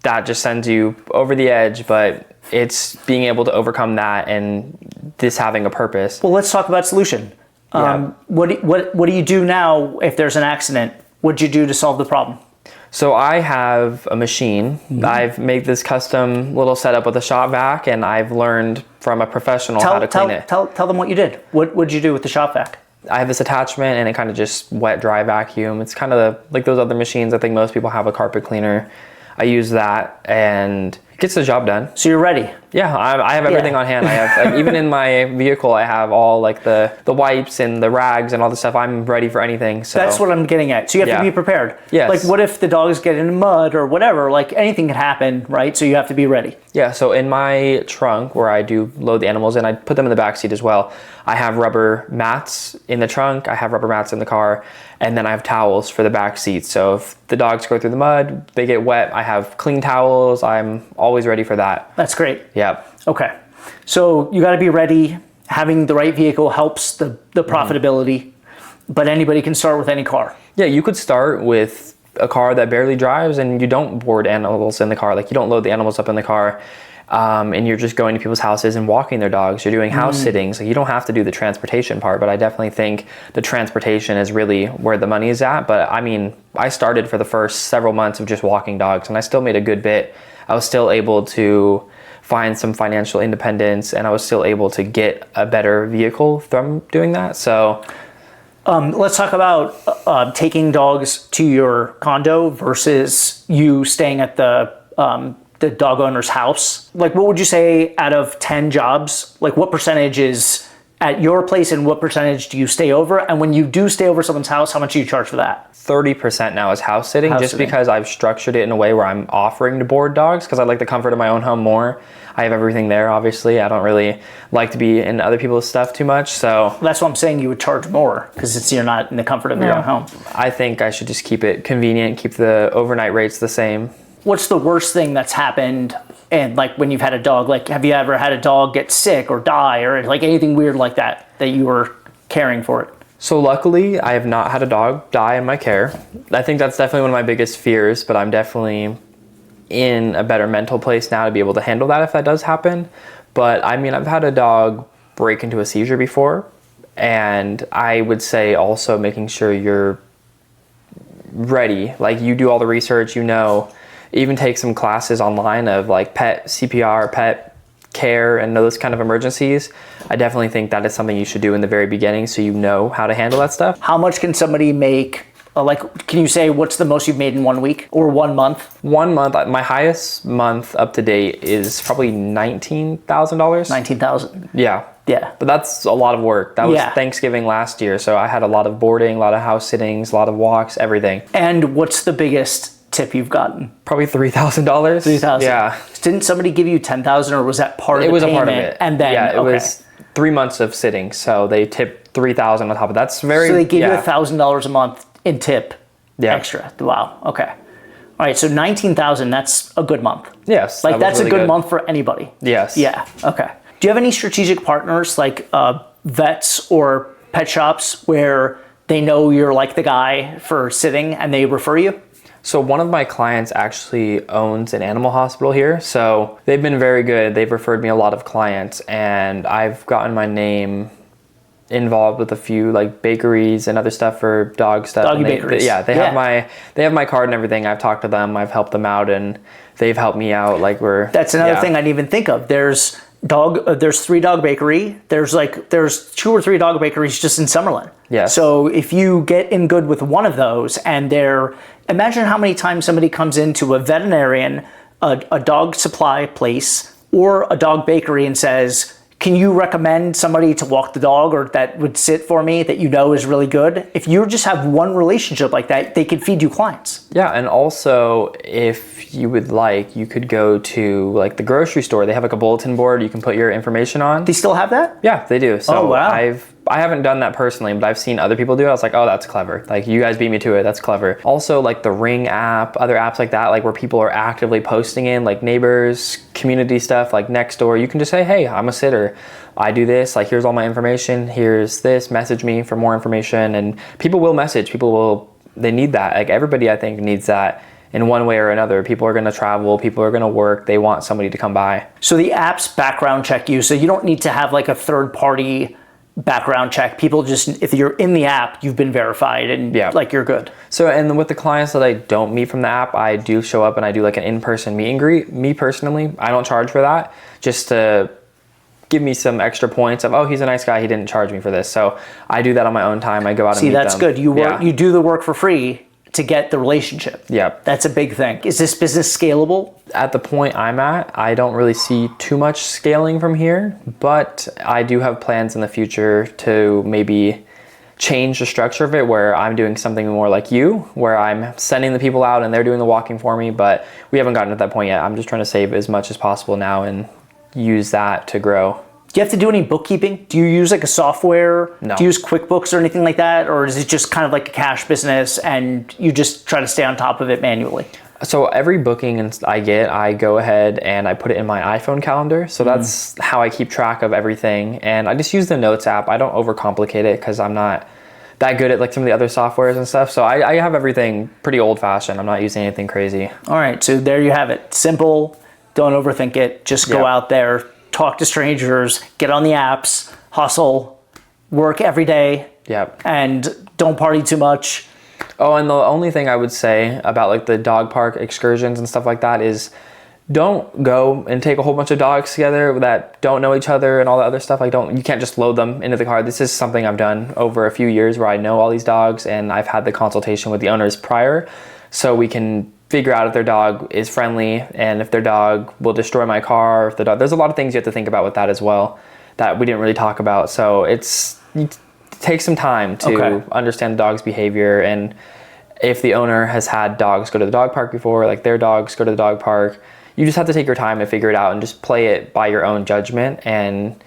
Speaker 2: that just sends you over the edge, but it's being able to overcome that and this having a purpose.
Speaker 1: Well, let's talk about solution. What do you do now if there's an accident What'd you do to solve the problem?
Speaker 2: So I have a machine. I've made this custom little setup with a shop vac, and I've learned from a professional how to clean it.
Speaker 1: Tell them what you did. What'd you do with the shop vac?
Speaker 2: I have this attachment, and it kind of just wet dry vacuum. It's kind of like those other machines. I think most people have a carpet cleaner. I use that, and it gets the job done.
Speaker 1: So you're ready.
Speaker 2: Yeah, I have everything on hand. I have, like, even in my vehicle, I have all like the wipes and the rags and all the stuff. I'm ready for anything. So
Speaker 1: that's what I'm getting at. So you have to be prepared.
Speaker 2: Yes.
Speaker 1: Like, what if the dogs get in mud or whatever? Like, anything can happen, right? So you have to be ready.
Speaker 2: Yeah, so in my trunk where I do load the animals in, I put them in the back seat as well. I have rubber mats in the trunk, I have rubber mats in the car, and then I have towels for the back seat. So if the dogs go through the mud, they get wet, I have clean towels. I'm always ready for that.
Speaker 1: That's great.
Speaker 2: Yeah.
Speaker 1: Okay. So you got to be ready. Having the right vehicle helps the profitability, but anybody can start with any car.
Speaker 2: Yeah, you could start with a car that barely drives and you don't board animals in the car. Like, you don't load the animals up in the car, and you're just going to people's houses and walking their dogs. You're doing house sittings. Like, you don't have to do the transportation part, but I definitely think the transportation is really where the money is at. But I mean, I started for the first several months of just walking dogs, and I still made a good bit. I was still able to find some financial independence, and I was still able to get a better vehicle from doing that. So
Speaker 1: let's talk about taking dogs to your condo versus you staying at the dog owner's house. Like, what would you say out of 10 jobs? Like, what percentage is at your place and what percentage do you stay over? And when you do stay over someone's house, how much do you charge for that?
Speaker 2: 30% now is house sitting, because I've structured it in a way where I'm offering to board dogs, because I like the comfort of my own home more. I have everything there, obviously. I don't really like to be in other people's stuff too much, so.
Speaker 1: That's what I'm saying, you would charge more, because you're not in the comfort of your own home.
Speaker 2: I think I should just keep it convenient, keep the overnight rates the same.
Speaker 1: What's the worst thing that's happened, and like when you've had a dog? Like, have you ever had a dog get sick or die, or like anything weird like that you were caring for it?
Speaker 2: So luckily, I have not had a dog die in my care. I think that's definitely one of my biggest fears, but I'm definitely in a better mental place now to be able to handle that if that does happen. But I mean, I've had a dog break into a seizure before, and I would say also making sure you're ready. Like, you do all the research, even take some classes online of like pet CPR, pet care, and those kind of emergencies. I definitely think that is something you should do in the very beginning, so you know how to handle that stuff.
Speaker 1: How much can somebody make? Can you say what's the most you've made in 1 week or 1 month?
Speaker 2: 1 month, my highest month up to date is probably $19,000.
Speaker 1: $19,000.
Speaker 2: Yeah.
Speaker 1: Yeah.
Speaker 2: But that's a lot of work. That was Thanksgiving last year, so I had a lot of boarding, a lot of house sittings, a lot of walks, everything.
Speaker 1: And what's the biggest tip you've gotten?
Speaker 2: Probably $3,000.
Speaker 1: $3,000.
Speaker 2: Yeah.
Speaker 1: Didn't somebody give you $10,000, or was that part of the payment?
Speaker 2: It was a part of it.
Speaker 1: And then
Speaker 2: it was 3 months of sitting, so they tipped $3,000 on top of that. That's very.
Speaker 1: So they give you $1,000 a month in tip extra. Wow. Okay. All right. So $19,000. That's a good month.
Speaker 2: Yes.
Speaker 1: Like, that's
Speaker 2: really
Speaker 1: a good month for anybody.
Speaker 2: Yes.
Speaker 1: Yeah. Okay. Do you have any strategic partners, like vets or pet shops, where they know you're like the guy for sitting and they refer you?
Speaker 2: So one of my clients actually owns an animal hospital here. So they've been very good. They've referred me a lot of clients, and I've gotten my name involved with a few like bakeries and other stuff for dog stuff.
Speaker 1: Doggy bakeries.
Speaker 2: They have my card and everything. I've talked to them. I've helped them out, and they've helped me out. That's
Speaker 1: another thing I didn't even think of. There's 3 dog bakery. There's 2 or 3 dog bakeries just in Summerlin.
Speaker 2: Yeah.
Speaker 1: So if you get in good with one of those, and imagine how many times somebody comes into a veterinarian, a dog supply place, or a dog bakery and says, can you recommend somebody to walk the dog or that would sit for me that is really good? If you just have one relationship like that, they can feed you clients.
Speaker 2: Yeah, and also if you would like, you could go to like the grocery store. They have like a bulletin board you can put your information on.
Speaker 1: They still have that?
Speaker 2: Yeah, they do. So
Speaker 1: wow.
Speaker 2: I haven't done that personally, but I've seen other people do it. I was like, oh, that's clever. Like, you guys beat me to it. That's clever. Also, like the Ring app, other apps like that, like where people are actively posting in, like neighbors, community stuff, like Nextdoor. You can just say, hey, I'm a sitter. I do this. Like, here's all my information. Here's this. Message me for more information. And people will message. They need that. Like, everybody, I think, needs that in one way or another. People are going to travel. People are going to work. They want somebody to come by.
Speaker 1: So the apps background check you. So you don't need to have like a third party background check. People just, if you're in the app, you've been verified and like you're good.
Speaker 2: So, and with the clients that I don't meet from the app, I do show up and I do like an in-person meet and greet. Me personally, I don't charge for that, just to give me some extra points of, oh, he's a nice guy, he didn't charge me for this. So I do that on my own time. I go out and meet them.
Speaker 1: See, that's good. You work, you do the work for free to get the relationship.
Speaker 2: Yep.
Speaker 1: That's a big thing. Is this business scalable?
Speaker 2: At the point I'm at, I don't really see too much scaling from here, but I do have plans in the future to maybe change the structure of it, where I'm doing something more like you, where I'm sending the people out and they're doing the walking for me, but we haven't gotten to that point yet. I'm just trying to save as much as possible now and use that to grow.
Speaker 1: Do you have to do any bookkeeping? Do you use like a software?
Speaker 2: No.
Speaker 1: Do you use QuickBooks or anything like that? Or is it just kind of like a cash business and you just try to stay on top of it manually?
Speaker 2: So every booking I get, I go ahead and I put it in my iPhone calendar. So that's how I keep track of everything. And I just use the Notes app. I don't overcomplicate it because I'm not that good at like some of the other softwares and stuff. So I have everything pretty old fashioned. I'm not using anything crazy.
Speaker 1: All right, so there you have it. Simple, don't overthink it. Just go out there, talk to strangers, get on the apps, hustle, work every day, and don't party too much.
Speaker 2: Oh, and the only thing I would say about like the dog park excursions and stuff like that is don't go and take a whole bunch of dogs together that don't know each other and all that other stuff. Like you can't just load them into the car. This is something I've done over a few years where I know all these dogs and I've had the consultation with the owners prior, so we can figure out if their dog is friendly and if their dog will destroy my car. If the dog, there's a lot of things you have to think about with that as well that we didn't really talk about. So it takes some time to understand the dog's behavior, and if the owner has had dogs go to the dog park before, like their dogs go to the dog park, you just have to take your time and figure it out and just play it by your own judgment, and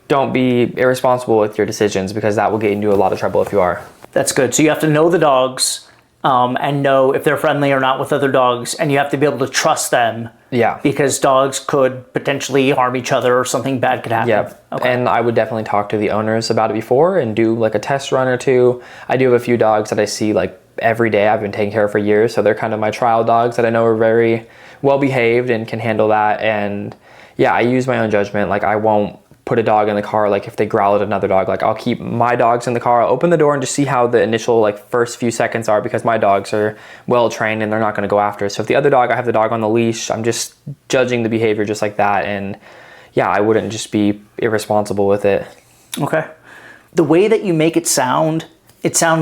Speaker 2: don't be irresponsible with your decisions because that will get into a lot of trouble if you are.
Speaker 1: That's good. So you have to know the dogs and know if they're friendly or not with other dogs, and you have to be able to trust them.
Speaker 2: Yeah.
Speaker 1: Because dogs could potentially harm each other or something bad could happen.
Speaker 2: Yeah. And I would definitely talk to the owners about it before and do like a test run or two. I do have a few dogs that I see like every day. I've been taking care of for years, so they're kind of my trial dogs that I know are very well behaved and can handle that. And yeah, I use my own judgment. Like I won't put a dog in the car, like if they growl at another dog, like I'll keep my dogs in the car, I'll open the door and just see how the initial like first few seconds are, because my dogs are well trained and they're not going to go after it. So if the other dog, I have the dog on the leash, I'm just judging the behavior just like that. And yeah, I wouldn't just be irresponsible with it.
Speaker 1: Okay. The way that you make it sounds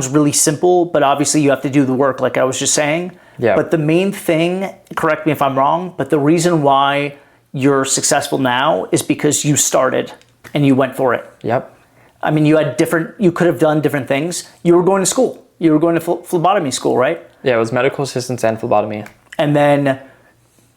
Speaker 1: really simple, but obviously you have to do the work like I was just saying.
Speaker 2: Yeah.
Speaker 1: But the main thing, correct me if I'm wrong, but the reason why you're successful now is because you started and you went for it.
Speaker 2: Yep.
Speaker 1: I mean, you could have done different things. You were going to school. You were going to phlebotomy school, right?
Speaker 2: Yeah, it was medical assistance and phlebotomy.
Speaker 1: And then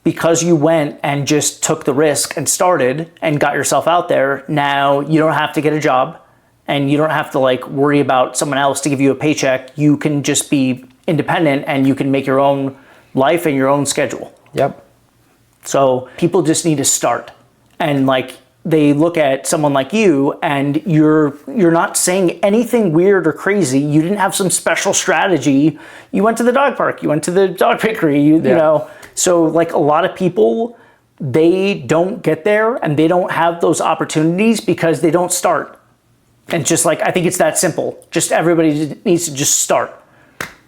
Speaker 1: because you went and just took the risk and started and got yourself out there, now you don't have to get a job and you don't have to like worry about someone else to give you a paycheck. You can just be independent and you can make your own life and your own schedule.
Speaker 2: Yep.
Speaker 1: So people just need to start, and like they look at someone like you and you're not saying anything weird or crazy. You didn't have some special strategy. You went to the dog park, you went to the dog bakery, you know. So like a lot of people, they don't get there and they don't have those opportunities because they don't start. And just like, I think it's that simple. Just everybody needs to just start.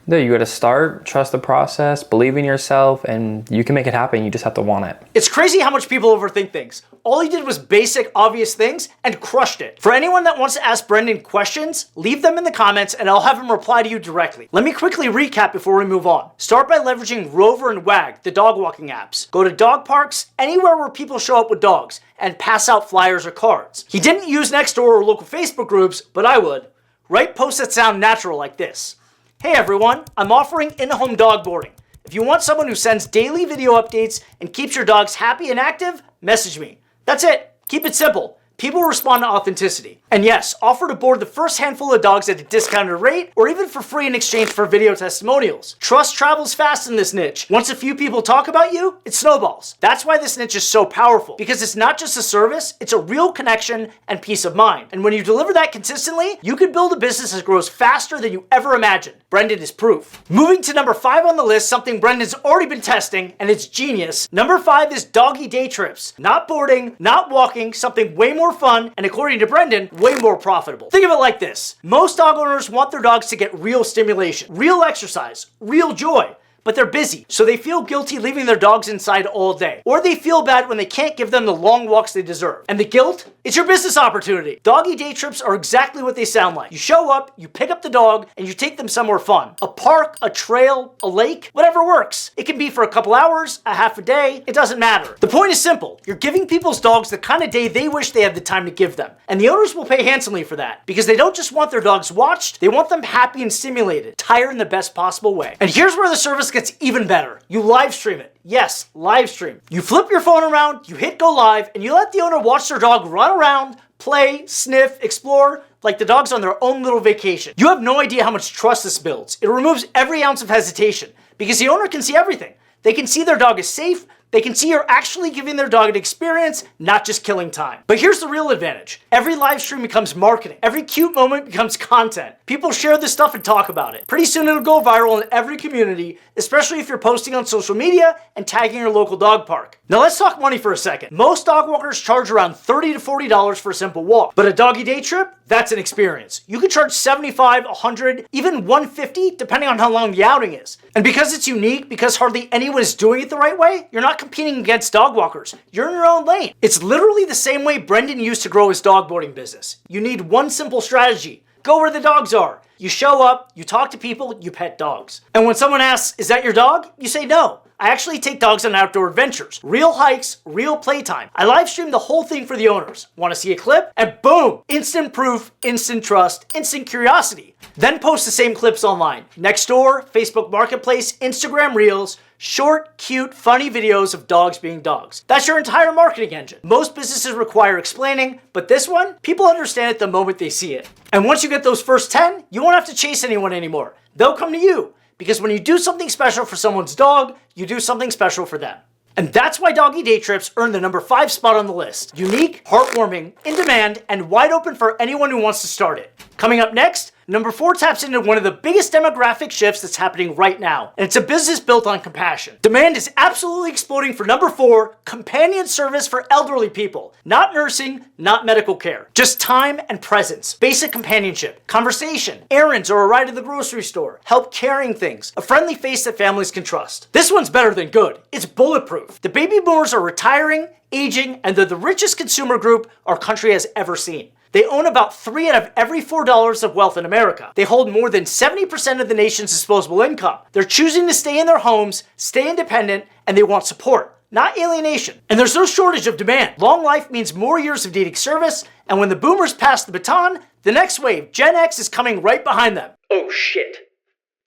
Speaker 2: No, you got to start, trust the process, believe in yourself, and you can make it happen. You just have to want it.
Speaker 1: It's crazy how much people overthink things. All he did was basic, obvious things and crushed it. For anyone that wants to ask Brendan questions, leave them in the comments and I'll have him reply to you directly. Let me quickly recap before we move on. Start by leveraging Rover and Wag, the dog walking apps. Go to dog parks, anywhere where people show up with dogs, and pass out flyers or cards. He didn't use Nextdoor or local Facebook groups, but I would. Write posts that sound natural like this. Hey everyone, I'm offering in-home dog boarding. If you want someone who sends daily video updates and keeps your dogs happy and active, message me. That's it. Keep it simple. People respond to authenticity. And yes, offer to board the first handful of dogs at a discounted rate or even for free in exchange for video testimonials. Trust travels fast in this niche. Once a few people talk about you, it snowballs. That's why this niche is so powerful, because it's not just a service, it's a real connection and peace of mind. And when you deliver that consistently, you can build a business that grows faster than you ever imagined. Brendan is proof. Moving to number 5 on the list, something Brendan's already been testing, and it's genius. Number 5 is Doggy day trips. Not boarding, not walking, something way more more fun, and according to Brendan, way more profitable. Think of it like this. Most dog owners want their dogs to get real stimulation, real exercise, real joy. But they're busy, so they feel guilty leaving their dogs inside all day. Or they feel bad when they can't give them the long walks they deserve. And the guilt? It's your business opportunity. Doggy day trips are exactly what they sound like. You show up, you pick up the dog, and you take them somewhere fun. A park, a trail, a lake, whatever works. It can be for a couple hours, a half a day, it doesn't matter. The point is simple. You're giving people's dogs the kind of day they wish they had the time to give them. And the owners will pay handsomely for that. Because they don't just want their dogs watched, they want them happy and stimulated, tired in the best possible way. And here's where the service gets even better. You live stream it. Yes, live stream. You flip your phone around, you hit go live, and you let the owner watch their dog run around, play, sniff, explore, like the dog's on their own little vacation. You have no idea how much trust this builds. It removes every ounce of hesitation because the owner can see everything. They can see their dog is safe. They can see you're actually giving their dog an experience, not just killing time. But here's the real advantage. Every live stream becomes marketing. Every cute moment becomes content. People share this stuff and talk about it. Pretty soon it'll go viral in every community, especially if you're posting on social media and tagging your local dog park. Now let's talk money for a second. Most dog walkers charge around $30 to $40 for a simple walk. But a doggy day trip? That's an experience. You can charge $75, $100, even $150, depending on how long the outing is. And because it's unique, because hardly anyone is doing it the right way, you're not competing against dog walkers. You're in your own lane. It's literally the same way Brendan used to grow his dog boarding business. You need one simple strategy. Go where the dogs are. You show up, you talk to people, you pet dogs. And when someone asks, is that your dog? You say no. I actually take dogs on outdoor adventures. Real hikes, real playtime. I live stream the whole thing for the owners. Want to see a clip? And boom! Instant proof, instant trust, instant curiosity. Then post the same clips online. Next door, Facebook Marketplace, Instagram Reels, short, cute, funny videos of dogs being dogs. That's your entire marketing engine. Most businesses require explaining, but this one, people understand it the moment they see it. And once you get those first 10, you won't have to chase anyone anymore. They'll come to you. Because when you do something special for someone's dog, you do something special for them. And that's why doggy day trips earn the number 5 spot on the list. Unique, heartwarming, in demand, and wide open for anyone who wants to start it. Coming up next, number 4 taps into one of the biggest demographic shifts that's happening right now. And it's a business built on compassion. Demand is absolutely exploding for number 4, companion service for elderly people. Not nursing, not medical care. Just time and presence. Basic companionship. Conversation. Errands or a ride to the grocery store. Help carrying things. A friendly face that families can trust. This one's better than good. It's bulletproof. The baby boomers are retiring, aging, and they're the richest consumer group our country has ever seen. They own about 3 out of every $4 of wealth in America. They hold more than 70% of the nation's disposable income. They're choosing to stay in their homes, stay independent, and they want support, not alienation. And there's no shortage of demand. Long life means more years of needing service, and when the boomers pass the baton, the next wave, Gen X, is coming right behind them. Oh shit.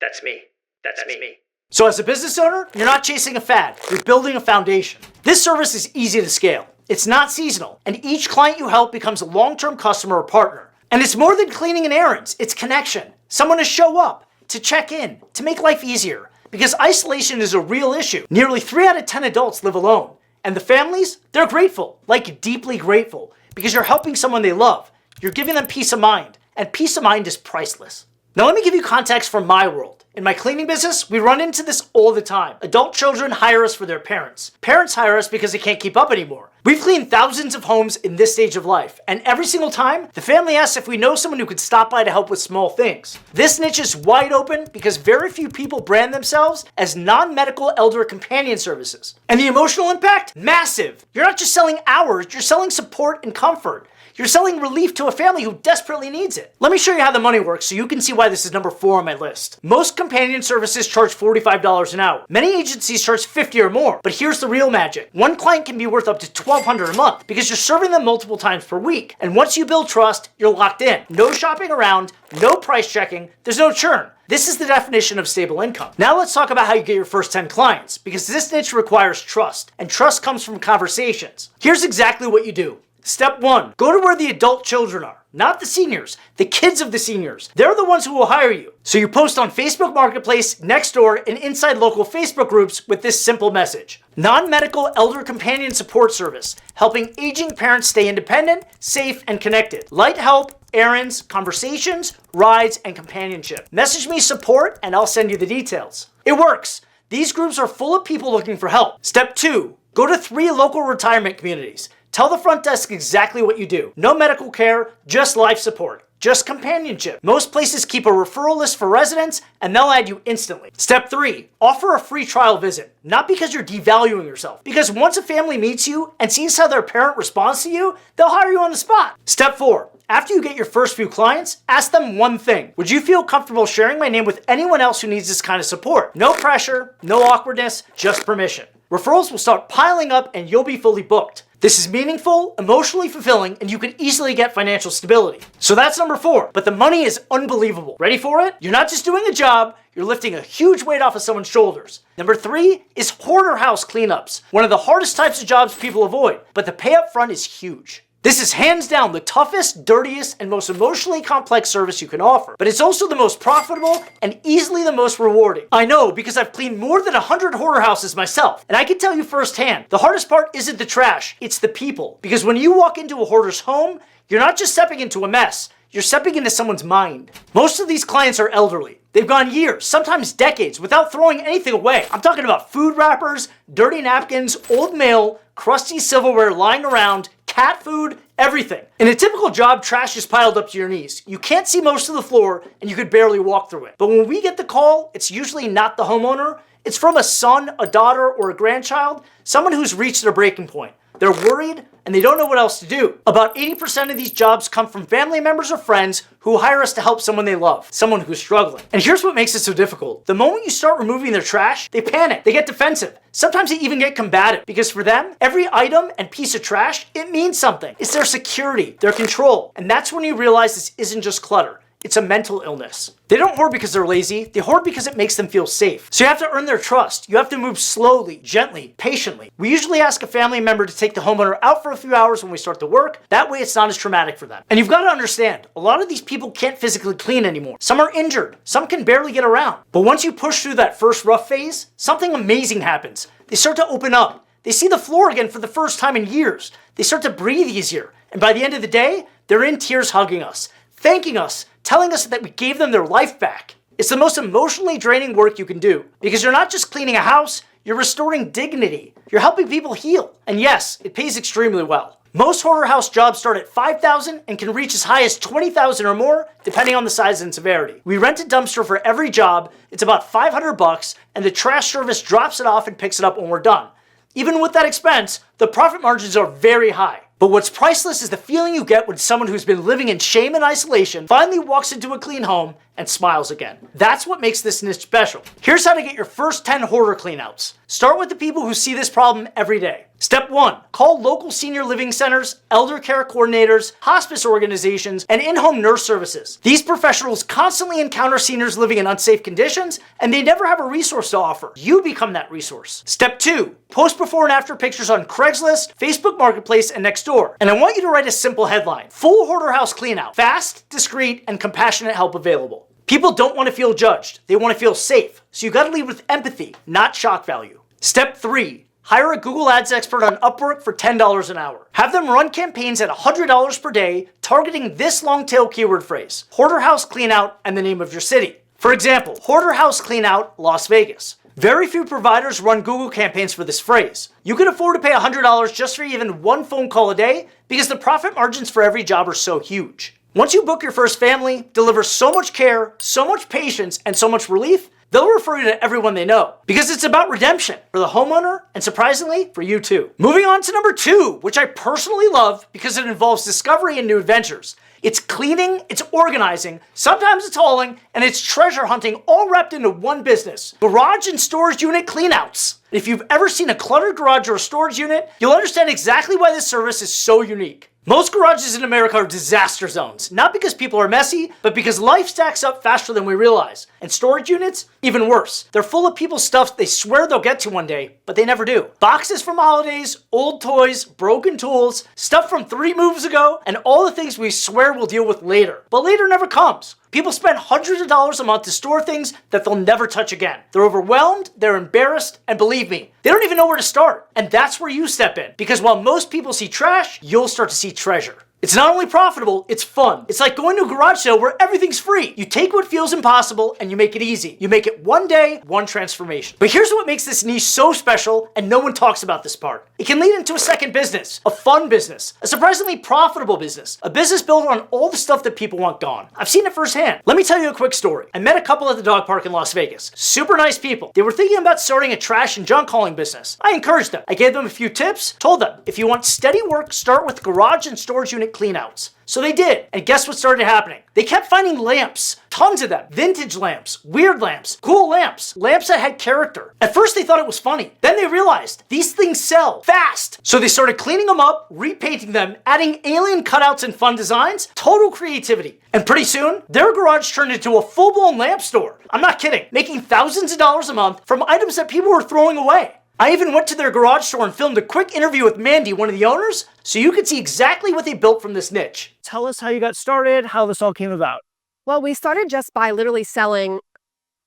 Speaker 1: That's me. That's me. So as a business owner, you're not chasing a fad. You're building a foundation. This service is easy to scale. It's not seasonal, and each client you help becomes a long-term customer or partner. And it's more than cleaning and errands, it's connection. Someone to show up, to check in, to make life easier. Because isolation is a real issue. Nearly 3 out of 10 adults live alone. And the families, they're grateful, like deeply grateful, because you're helping someone they love. You're giving them peace of mind, and peace of mind is priceless. Now let me give you context from my world. In my cleaning business, we run into this all the time. Adult children hire us for their parents. Parents hire us because they can't keep up anymore. We've cleaned thousands of homes in this stage of life, and every single time, the family asks if we know someone who could stop by to help with small things. This niche is wide open because very few people brand themselves as non-medical elder companion services. And the emotional impact? Massive! You're not just selling hours, you're selling support and comfort. You're selling relief to a family who desperately needs it. Let me show you how the money works so you can see why this is number 4 on my list. Most companion services charge $45 an hour. Many agencies charge $50 or more. But here's the real magic. One client can be worth up to $1,200 a month because you're serving them multiple times per week. And once you build trust, you're locked in. No shopping around, no price checking, there's no churn. This is the definition of stable income. Now let's talk about how you get your first 10 clients, because this niche requires trust, and trust comes from conversations. Here's exactly what you do. Step 1, go to where the adult children are, not the seniors, the kids of the seniors. They're the ones who will hire you. So you post on Facebook Marketplace, Nextdoor, and inside local Facebook groups with this simple message. Non-medical elder companion support service, helping aging parents stay independent, safe, and connected. Light help, errands, conversations, rides, and companionship. Message me support and I'll send you the details. It works. These groups are full of people looking for help. Step 2, go to 3 local retirement communities. Tell the front desk exactly what you do. No medical care, just life support. Just companionship. Most places keep a referral list for residents and they'll add you instantly. Step 3, offer a free trial visit. Not because you're devaluing yourself, because once a family meets you and sees how their parent responds to you, they'll hire you on the spot. Step 4, after you get your first few clients, ask them one thing. Would you feel comfortable sharing my name with anyone else who needs this kind of support? No pressure, no awkwardness, just permission. Referrals will start piling up and you'll be fully booked. This is meaningful, emotionally fulfilling, and you can easily get financial stability. So that's number 4, but the money is unbelievable. Ready for it? You're not just doing a job, you're lifting a huge weight off of someone's shoulders. Number 3 is hoarder house cleanups. One of the hardest types of jobs people avoid, but the pay up front is huge. This is hands down the toughest, dirtiest, and most emotionally complex service you can offer. But it's also the most profitable and easily the most rewarding. I know, because I've cleaned more than 100 hoarder houses myself. And I can tell you firsthand, the hardest part isn't the trash, it's the people. Because when you walk into a hoarder's home, you're not just stepping into a mess, you're stepping into someone's mind. Most of these clients are elderly. They've gone years, sometimes decades, without throwing anything away. I'm talking about food wrappers, dirty napkins, old mail, crusty silverware lying around, cat food, everything. In a typical job, trash is piled up to your knees. You can't see most of the floor and you could barely walk through it. But when we get the call, it's usually not the homeowner. It's from a son, a daughter, or a grandchild, someone who's reached their breaking point. They're worried and they don't know what else to do. About 80% of these jobs come from family members or friends who hire us to help someone they love, someone who's struggling. And here's what makes it so difficult. The moment you start removing their trash, they panic, they get defensive. Sometimes they even get combative because for them, every item and piece of trash, it means something. It's their security, their control. And that's when you realize this isn't just clutter. It's a mental illness. They don't hoard because they're lazy, they hoard because it makes them feel safe. So you have to earn their trust. You have to move slowly, gently, patiently. We usually ask a family member to take the homeowner out for a few hours when we start the work. That way it's not as traumatic for them. And you've got to understand, a lot of these people can't physically clean anymore. Some are injured, some can barely get around. But once you push through that first rough phase, something amazing happens. They start to open up. They see the floor again for the first time in years. They start to breathe easier. And by the end of the day, they're in tears hugging us, thanking us, telling us that we gave them their life back. It's the most emotionally draining work you can do because you're not just cleaning a house, you're restoring dignity. You're helping people heal. And yes, it pays extremely well. Most hoarder house jobs start at $5,000 and can reach as high as $20,000 or more, depending on the size and severity. We rent a dumpster for every job. It's about $500 and the trash service drops it off and picks it up when we're done. Even with that expense, the profit margins are very high. But what's priceless is the feeling you get when someone who's been living in shame and isolation finally walks into a clean home and smiles again. That's what makes this niche special. Here's how to get your first 10 hoarder cleanouts. Start with the people who see this problem every day. Step 1, call local senior living centers, elder care coordinators, hospice organizations, and in-home nurse services. These professionals constantly encounter seniors living in unsafe conditions, and they never have a resource to offer. You become that resource. Step 2, post before and after pictures on Craigslist, Facebook Marketplace, and Nextdoor. And I want you to write a simple headline: Full Hoarder House Cleanout. Fast, discreet, and compassionate help available. People don't want to feel judged. They want to feel safe. So you got to lead with empathy, not shock value. Step 3, hire a Google Ads expert on Upwork for $10 an hour. Have them run campaigns at $100 per day, targeting this long tail keyword phrase: Hoarder House Cleanout and the name of your city. For example, Hoarder House Cleanout, Las Vegas. Very few providers run Google campaigns for this phrase. You can afford to pay $100 just for even one phone call a day because the profit margins for every job are so huge. Once you book your first family, deliver so much care, so much patience, and so much relief, they'll refer you to everyone they know because it's about redemption for the homeowner and surprisingly for you too. Moving on to number 2, which I personally love because it involves discovery and new adventures. It's cleaning, it's organizing, sometimes it's hauling, and it's treasure hunting all wrapped into one business: garage and storage unit cleanouts. If you've ever seen a cluttered garage or a storage unit, you'll understand exactly why this service is so unique. Most garages in America are disaster zones, not because people are messy, but because life stacks up faster than we realize. And storage units, even worse. They're full of people's stuff they swear they'll get to one day, but they never do. Boxes from holidays, old toys, broken tools, stuff from 3 moves ago, and all the things we swear we'll deal with later. But later never comes. People spend hundreds of dollars a month to store things that they'll never touch again. They're overwhelmed, they're embarrassed, and believe me, they don't even know where to start. And that's where you step in, because while most people see trash, you'll start to see treasure. It's not only profitable, it's fun. It's like going to a garage sale where everything's free. You take what feels impossible and you make it easy. You make it one day, one transformation. But here's what makes this niche so special, and no one talks about this part. It can lead into a second business, a fun business, a surprisingly profitable business, a business built on all the stuff that people want gone. I've seen it firsthand. Let me tell you a quick story. I met a couple at the dog park in Las Vegas. Super nice people. They were thinking about starting a trash and junk hauling business. I encouraged them. I gave them a few tips, told them, if you want steady work, start with garage and storage unit cleanouts. So they did, and guess what started happening? They kept finding lamps, tons of them, vintage lamps, weird lamps, cool lamps, lamps that had character. At first they thought it was funny. Then they realized these things sell fast. So they started cleaning them up, repainting them, adding alien cutouts and fun designs, total creativity. And pretty soon, their garage turned into a full-blown lamp store. I'm not kidding, making thousands of dollars a month from items that people were throwing away. I even went to their garage store and filmed a quick interview with Mandy, one of the owners, so you could see exactly what they built from this niche.
Speaker 3: Tell us how you got started, how this all came about.
Speaker 4: Well, we started just by literally selling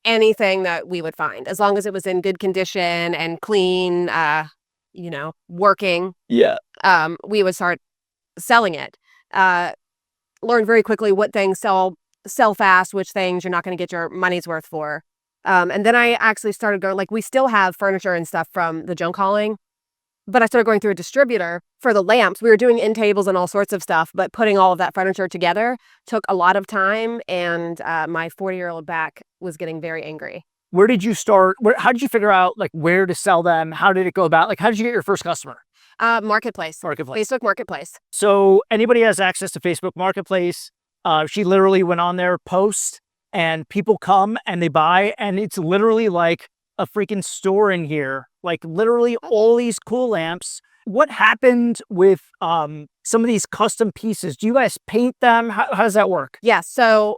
Speaker 4: anything that we would find, as long as it was in good condition and clean, working.
Speaker 3: Yeah.
Speaker 4: We would start selling it. Learn very quickly what things sell fast, which things you're not going to get your money's worth for. And then I actually started going, we still have furniture and stuff from the junk hauling, but I started going through a distributor for the lamps. We were doing end tables and all sorts of stuff, but putting all of that furniture together took a lot of time, and my 40-year-old back was getting very angry.
Speaker 3: Where did you start? How did you figure out where to sell them? How did it go about? How did you get your first customer?
Speaker 4: Marketplace. Facebook Marketplace.
Speaker 3: So anybody has access to Facebook Marketplace. She literally went on there, post, and people come and they buy, and it's literally like a freaking store in here. Literally all these cool lamps. What happened with some of these custom pieces? Do you guys paint them? How does that work?
Speaker 4: Yeah, so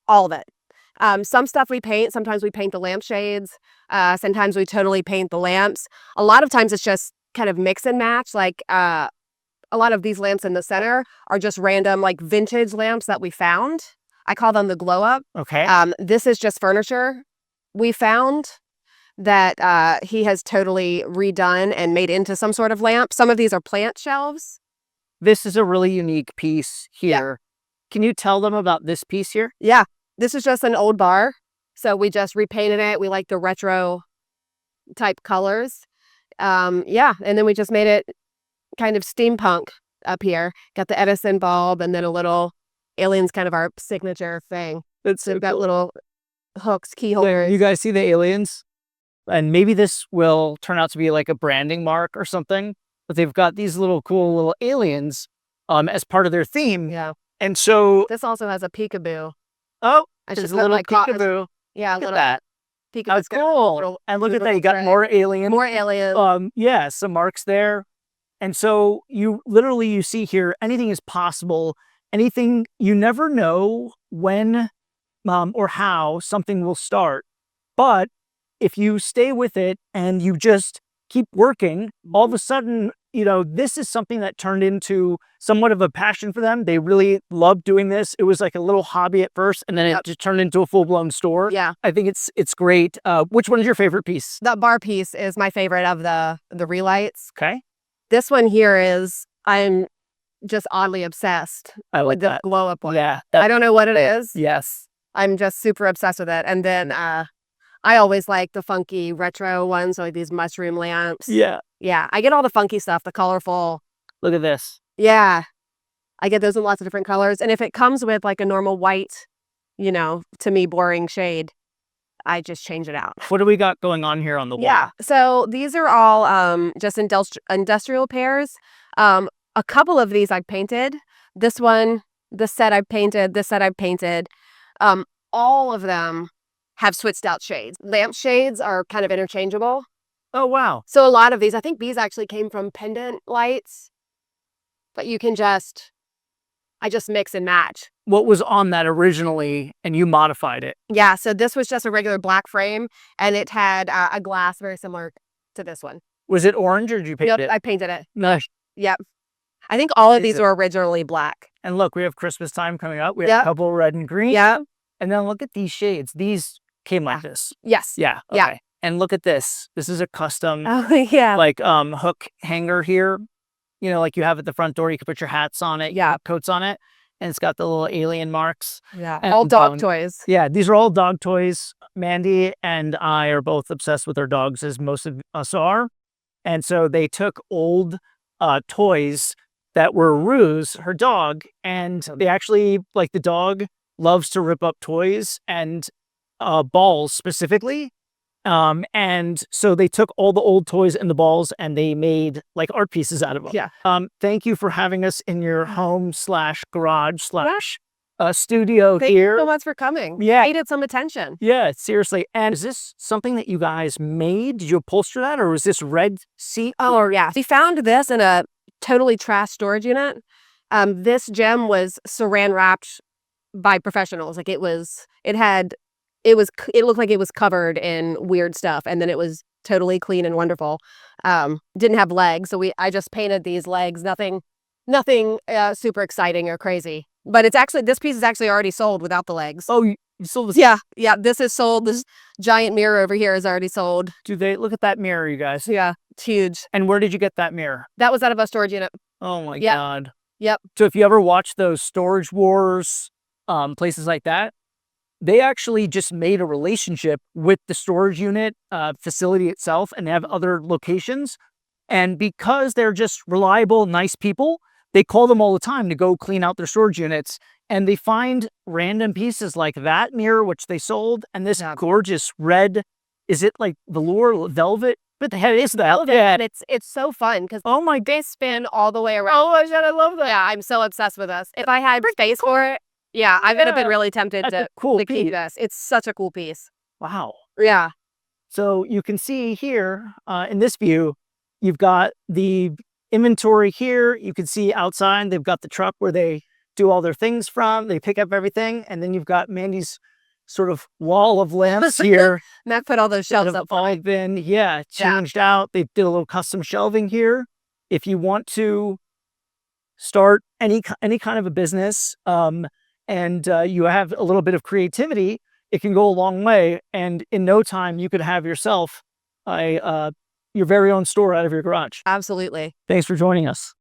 Speaker 4: all of it. Some stuff we paint. Sometimes we paint the lampshades. Sometimes we totally paint the lamps. A lot of times it's just kind of mix and match. A lot of these lamps in the center are just random vintage lamps that we found. I call them the glow up.
Speaker 3: Okay.
Speaker 4: This is just furniture we found that he has totally redone and made into some sort of lamp. Some of these are plant shelves.
Speaker 3: This is a really unique piece here. Yeah. Can you tell them about this piece here?
Speaker 4: Yeah. This is just an old bar. So we just repainted it. We like the retro type colors. And then we just made it kind of steampunk up here. Got the Edison bulb and then a little alien's kind of our signature thing.
Speaker 3: That's
Speaker 4: so
Speaker 3: so
Speaker 4: got
Speaker 3: cool.
Speaker 4: Little hooks, key holders.
Speaker 3: You guys see the aliens? And maybe this will turn out to be like a branding mark or something, but they've got these cool little aliens as part of their theme.
Speaker 4: Yeah.
Speaker 3: And so
Speaker 4: this also has a peekaboo.
Speaker 3: Oh,
Speaker 4: I
Speaker 3: there's
Speaker 4: just
Speaker 3: a little peekaboo.
Speaker 4: Yeah,
Speaker 3: Look at that.
Speaker 4: peekaboo.
Speaker 3: That's cool. And look at that. You got more aliens.
Speaker 4: More aliens.
Speaker 3: Yeah, some marks there. And so you see here, anything is possible. Anything, you never know when or how something will start. But if you stay with it and you just keep working, all of a sudden, this is something that turned into somewhat of a passion for them. They really loved doing this. It was like a little hobby at first, and then it just turned into a full-blown store.
Speaker 4: Yeah.
Speaker 3: I think it's great. Which one is your favorite piece?
Speaker 4: That bar piece is my favorite of the relights.
Speaker 3: Okay.
Speaker 4: This one here is, I'm just oddly obsessed.
Speaker 3: I like
Speaker 4: with the
Speaker 3: that.
Speaker 4: glow up one.
Speaker 3: Yeah.
Speaker 4: I don't know what it is.
Speaker 3: Yes.
Speaker 4: I'm just super obsessed with it. And then I always like the funky retro ones, so these mushroom lamps.
Speaker 3: Yeah.
Speaker 4: Yeah. I get all the funky stuff, the colorful.
Speaker 3: Look at this.
Speaker 4: Yeah. I get those in lots of different colors. And if it comes with a normal white, to me, boring shade, I just change it out.
Speaker 3: What do we got going on here on the wall?
Speaker 4: Yeah. So these are all just industrial pairs. A couple of these I painted. This one, this set I painted, this set I painted. All of them have switched out shades. Lamp shades are kind of interchangeable.
Speaker 3: Oh, wow.
Speaker 4: So a lot of these, I think these actually came from pendant lights, but you can I just mix and match.
Speaker 3: What was on that originally and you modified it?
Speaker 4: Yeah. So this was just a regular black frame and it had a glass very similar to this one.
Speaker 3: Was it orange or did you paint it?
Speaker 4: I painted it.
Speaker 3: Nice.
Speaker 4: Yep. I think all of these were originally black.
Speaker 3: And look, we have Christmas time coming up. We have a couple red and green.
Speaker 4: Yeah.
Speaker 3: And then look at these shades. These came like this.
Speaker 4: Yes.
Speaker 3: Yeah. Okay.
Speaker 4: Yeah.
Speaker 3: And look at this. This is a custom
Speaker 4: Oh, yeah.
Speaker 3: hook hanger here. you know, like you have at the front door, you can put your hats on it,
Speaker 4: Yeah.
Speaker 3: coats on it, and it's got the little alien marks.
Speaker 4: Yeah.
Speaker 3: And,
Speaker 4: All dog toys.
Speaker 3: Yeah, these are all dog toys. Mandy and I are both obsessed with our dogs, as most of us are. And so they took old toys that were Rue's, her dog, and they actually, like, the dog loves to rip up toys and balls specifically. And so they took all the old toys and the balls and they made like art pieces out of them.
Speaker 4: Yeah.
Speaker 3: Thank you for having us in your home / garage / studio
Speaker 4: Thank
Speaker 3: here.
Speaker 4: you so much for coming.
Speaker 3: Yeah.
Speaker 4: Needed some attention.
Speaker 3: Yeah, seriously. And is this something that you guys made? Did you upholster that, or was this red seat?
Speaker 4: Oh, yeah. We found this in a totally trash storage unit. This gem was saran wrapped by professionals. Like it looked like it was covered in weird stuff, and then it was totally clean and wonderful. Didn't have legs, so I just painted these legs. Nothing super exciting or crazy. But this piece is actually already sold without the legs.
Speaker 3: Oh, you sold this?
Speaker 4: Yeah, this is sold. This giant mirror over here is already sold.
Speaker 3: Do they look at that mirror, you guys?
Speaker 4: Yeah, it's huge.
Speaker 3: And where did you get that mirror?
Speaker 4: That was out of a storage unit.
Speaker 3: Oh my
Speaker 4: Yep.
Speaker 3: God.
Speaker 4: Yep.
Speaker 3: So if you ever watch those Storage Wars, places like that, they actually just made a relationship with the storage unit facility itself, and they have other locations. And because they're just reliable, nice people, they call them all the time to go clean out their storage units. And they find random pieces like that mirror, which they sold, and this gorgeous red, is it like velour, velvet? But the head is velvet.
Speaker 4: And it's so fun because they spin all the way around.
Speaker 3: Oh my God, I love that.
Speaker 4: Yeah, I'm so obsessed with this. If I had space for it, yeah, I would have been really tempted
Speaker 3: That's
Speaker 4: to
Speaker 3: a cool
Speaker 4: keep
Speaker 3: piece.
Speaker 4: this. It's such a cool piece.
Speaker 3: Wow.
Speaker 4: Yeah.
Speaker 3: So you can see here in this view, you've got the inventory here. You can see outside, they've got the truck where they do all their things from. They pick up everything. And then you've got Mandy's sort of wall of lamps here.
Speaker 4: Mac put all those
Speaker 3: that
Speaker 4: shelves
Speaker 3: have
Speaker 4: up for me.
Speaker 3: all been, changed out. They did a little custom shelving here. If you want to start any kind of a business and you have a little bit of creativity, it can go a long way. And in no time, you could have yourself your very own store out of your garage.
Speaker 4: Absolutely.
Speaker 3: Thanks for joining us.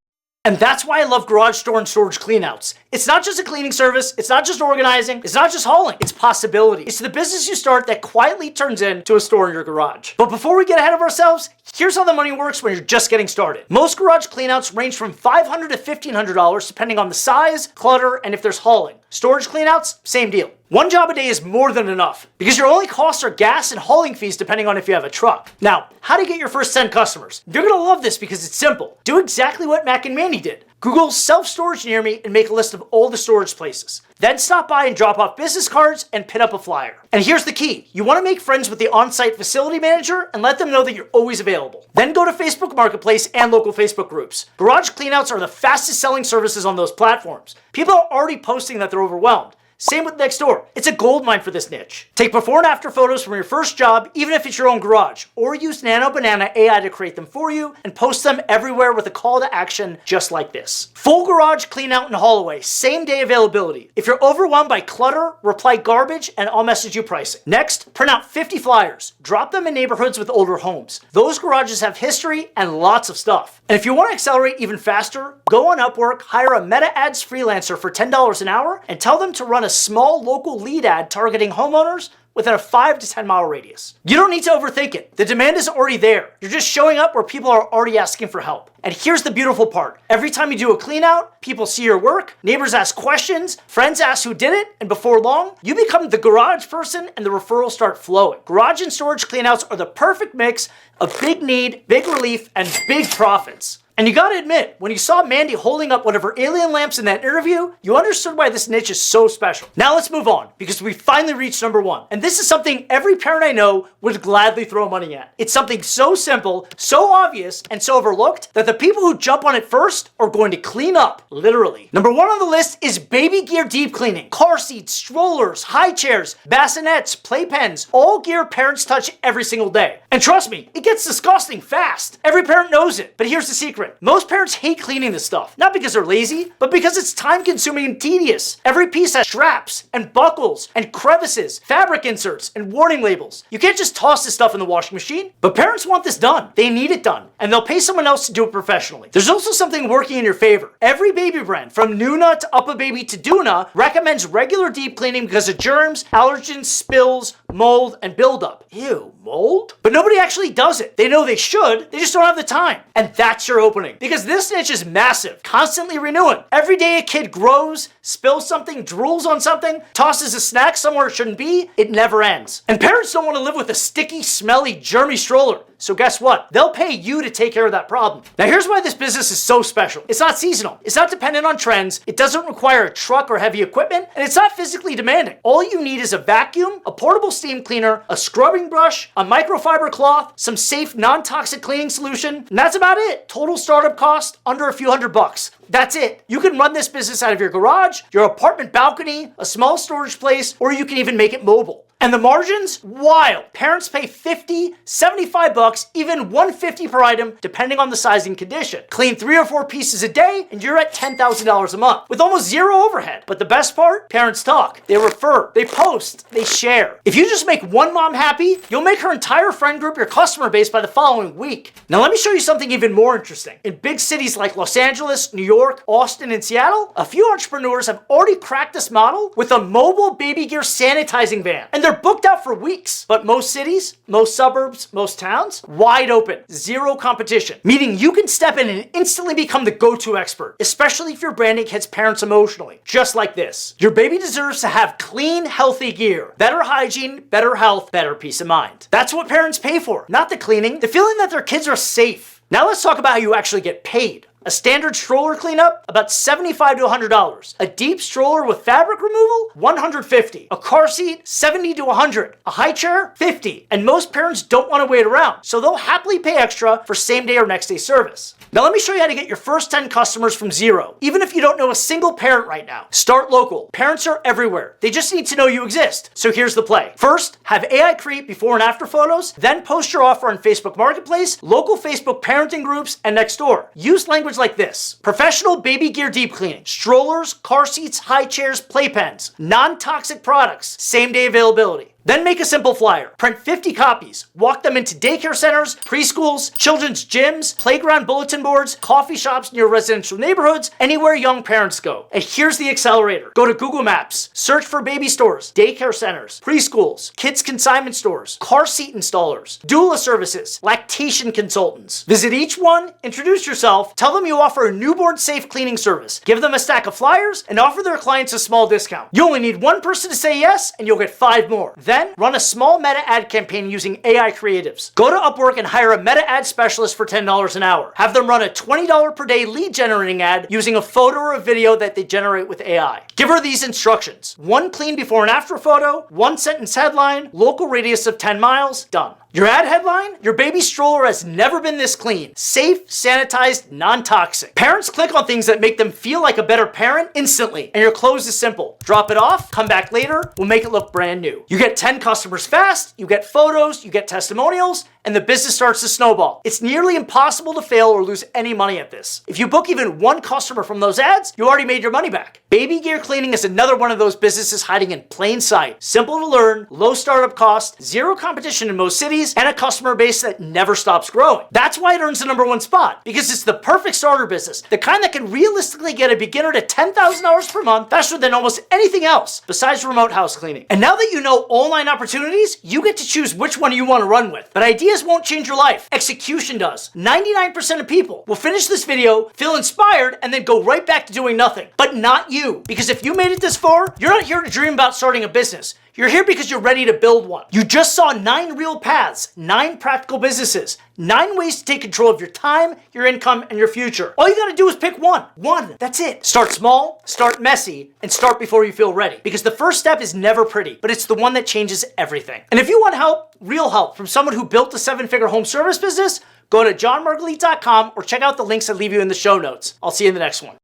Speaker 1: And that's why I love garage store and storage cleanouts. It's not just a cleaning service, it's not just organizing, it's not just hauling, it's possibility. It's the business you start that quietly turns into a store in your garage. But before we get ahead of ourselves, here's how the money works when you're just getting started. Most garage cleanouts range from $500 to $1,500 depending on the size, clutter, and if there's hauling. Storage cleanouts, same deal. One job a day is more than enough because your only costs are gas and hauling fees depending on if you have a truck. Now, how to get your first 10 customers? You're gonna love this because it's simple. Do exactly what Mac and Mandy did. Google self-storage near me and make a list of all the storage places. Then stop by and drop off business cards and pin up a flyer. And here's the key. You want to make friends with the on-site facility manager and let them know that you're always available. Then go to Facebook Marketplace and local Facebook groups. Garage cleanouts are the fastest selling services on those platforms. People are already posting that they're overwhelmed. Same with Nextdoor. It's a goldmine for this niche. Take before and after photos from your first job, even if it's your own garage, or use Nano Banana AI to create them for you and post them everywhere with a call to action just like this. Full garage clean out and haul away, same day availability. If you're overwhelmed by clutter, reply garbage and I'll message you pricing. Next, print out 50 flyers. Drop them in neighborhoods with older homes. Those garages have history and lots of stuff. And if you want to accelerate even faster, go on Upwork, hire a Meta Ads freelancer for $10 an hour and tell them to run a small local lead ad targeting homeowners within a 5 to 10 mile radius. You don't need to overthink it. The demand is already there. You're just showing up where people are already asking for help. And here's the beautiful part. Every time you do a clean out, people see your work, neighbors ask questions, friends ask who did it, and before long, you become the garage person and the referrals start flowing. Garage and storage cleanouts are the perfect mix of big need, big relief, and big profits. And you gotta admit, when you saw Mandy holding up one of her alien lamps in that interview, you understood why this niche is so special. Now let's move on, because we finally reached number one. And this is something every parent I know would gladly throw money at. It's something so simple, so obvious, and so overlooked that the people who jump on it first are going to clean up, literally. Number one on the list is baby gear deep cleaning. Car seats, strollers, high chairs, bassinets, playpens, all gear parents touch every single day. And trust me, it gets disgusting fast. Every parent knows it, but here's the secret. secret. Most parents hate cleaning this stuff, not because they're lazy, but because it's time-consuming and tedious. Every piece has straps and buckles and crevices, fabric inserts, and warning labels. You can't just toss this stuff in the washing machine. But parents want this done. They need it done, and they'll pay someone else to do it professionally. There's also something working in your favor. Every baby brand, from Nuna to Uppa Baby to Duna, recommends regular deep cleaning because of germs, allergens, spills, mold, and buildup. Ew, mold? But nobody actually does it. They know they should, they just don't have the time. And that's your opening. Because this niche is massive, constantly renewing. Every day a kid grows, spills something, drools on something, tosses a snack somewhere it shouldn't be, it never ends. And parents don't want to live with a sticky, smelly, germy stroller. So guess what? They'll pay you to take care of that problem. Now here's why this business is so special. It's not seasonal. It's not dependent on trends. It doesn't require a truck or heavy equipment, and it's not physically demanding. All you need is a vacuum, a portable steam cleaner, a scrubbing brush, a microfiber cloth, some safe, non-toxic cleaning solution, and that's about it. Total startup cost, under a few $100. That's it. You can run this business out of your garage, your apartment balcony, a small storage place, or you can even make it mobile. And the margins? Wild. Parents pay $50, $75, even $150 per item, depending on the size and condition. Clean 3 or 4 pieces a day, and you're at $10,000 a month, with almost zero overhead. But the best part? Parents talk, they refer, they post, they share. If you just make one mom happy, you'll make her entire friend group your customer base by the following week. Now let me show you something even more interesting. In big cities like Los Angeles, New York, Austin, and Seattle, a few entrepreneurs have already cracked this model with a mobile baby gear sanitizing van. And they're booked out for weeks. But most cities, most suburbs, most towns, wide open, zero competition. Meaning you can step in and instantly become the go-to expert, especially if your branding hits parents emotionally. Just like this. Your baby deserves to have clean, healthy gear. Better hygiene, better health, better peace of mind. That's what parents pay for. Not the cleaning, the feeling that their kids are safe. Now let's talk about how you actually get paid. A standard stroller cleanup, about $75 to $100. A deep stroller with fabric removal, $150. A car seat, $70 to $100. A high chair, $50. And most parents don't want to wait around, so they'll happily pay extra for same day or next day service. Now let me show you how to get your first 10 customers from zero, even if you don't know a single parent right now. Start local. Parents are everywhere. They just need to know you exist. So here's the play. First, have AI create before and after photos, then post your offer on Facebook Marketplace, local Facebook parenting groups, and Nextdoor. Use language like this. Professional baby gear deep cleaning. Strollers, car seats, high chairs, playpens. Non-toxic products. Same day availability. Then make a simple flyer. Print 50 copies. Walk them into daycare centers, preschools, children's gyms, playground bulletin boards, coffee shops near residential neighborhoods, anywhere young parents go. And here's the accelerator. Go to Google Maps. Search for baby stores, daycare centers, preschools, kids consignment stores, car seat installers, doula services, lactation consultants. Visit each one, introduce yourself, tell them you offer a newborn safe cleaning service, give them a stack of flyers, and offer their clients a small discount. You only need one person to say yes, and you'll get 5 more. Then run a small meta ad campaign using AI creatives. Go to Upwork and hire a meta ad specialist for $10 an hour. Have them run a $20 per day lead generating ad using a photo or a video that they generate with AI. Give her these instructions. 1 clean before and after photo, 1 sentence headline, local radius of 10 miles, done. Your ad headline? Your baby stroller has never been this clean. Safe, sanitized, non-toxic. Parents click on things that make them feel like a better parent instantly, and your close is simple. Drop it off, come back later, we'll make it look brand new. You get 10 customers fast, you get photos, you get testimonials, and the business starts to snowball. It's nearly impossible to fail or lose any money at this. If you book even 1 customer from those ads, you already made your money back. Baby gear cleaning is another one of those businesses hiding in plain sight. Simple to learn, low startup cost, zero competition in most cities, and a customer base that never stops growing. That's why it earns the #1 spot, because it's the perfect starter business, the kind that can realistically get a beginner to $10,000 per month faster than almost anything else besides remote house cleaning. And now that you know online opportunities, you get to choose which one you want to run with. But ideas won't change your life. Execution does. 99% of people will finish this video, feel inspired, and then go right back to doing nothing. But not you. Because if you made it this far, you're not here to dream about starting a business. You're here because you're ready to build one. You just saw 9 real paths, 9 practical businesses, 9 ways to take control of your time, your income, and your future. All you gotta do is pick one. One, that's it. Start small, start messy, and start before you feel ready. Because the first step is never pretty, but it's the one that changes everything. And if you want help, real help, from someone who built a 7-figure home service business, go to johnmargulies.com or check out the links I leave you in the show notes. I'll see you in the next one.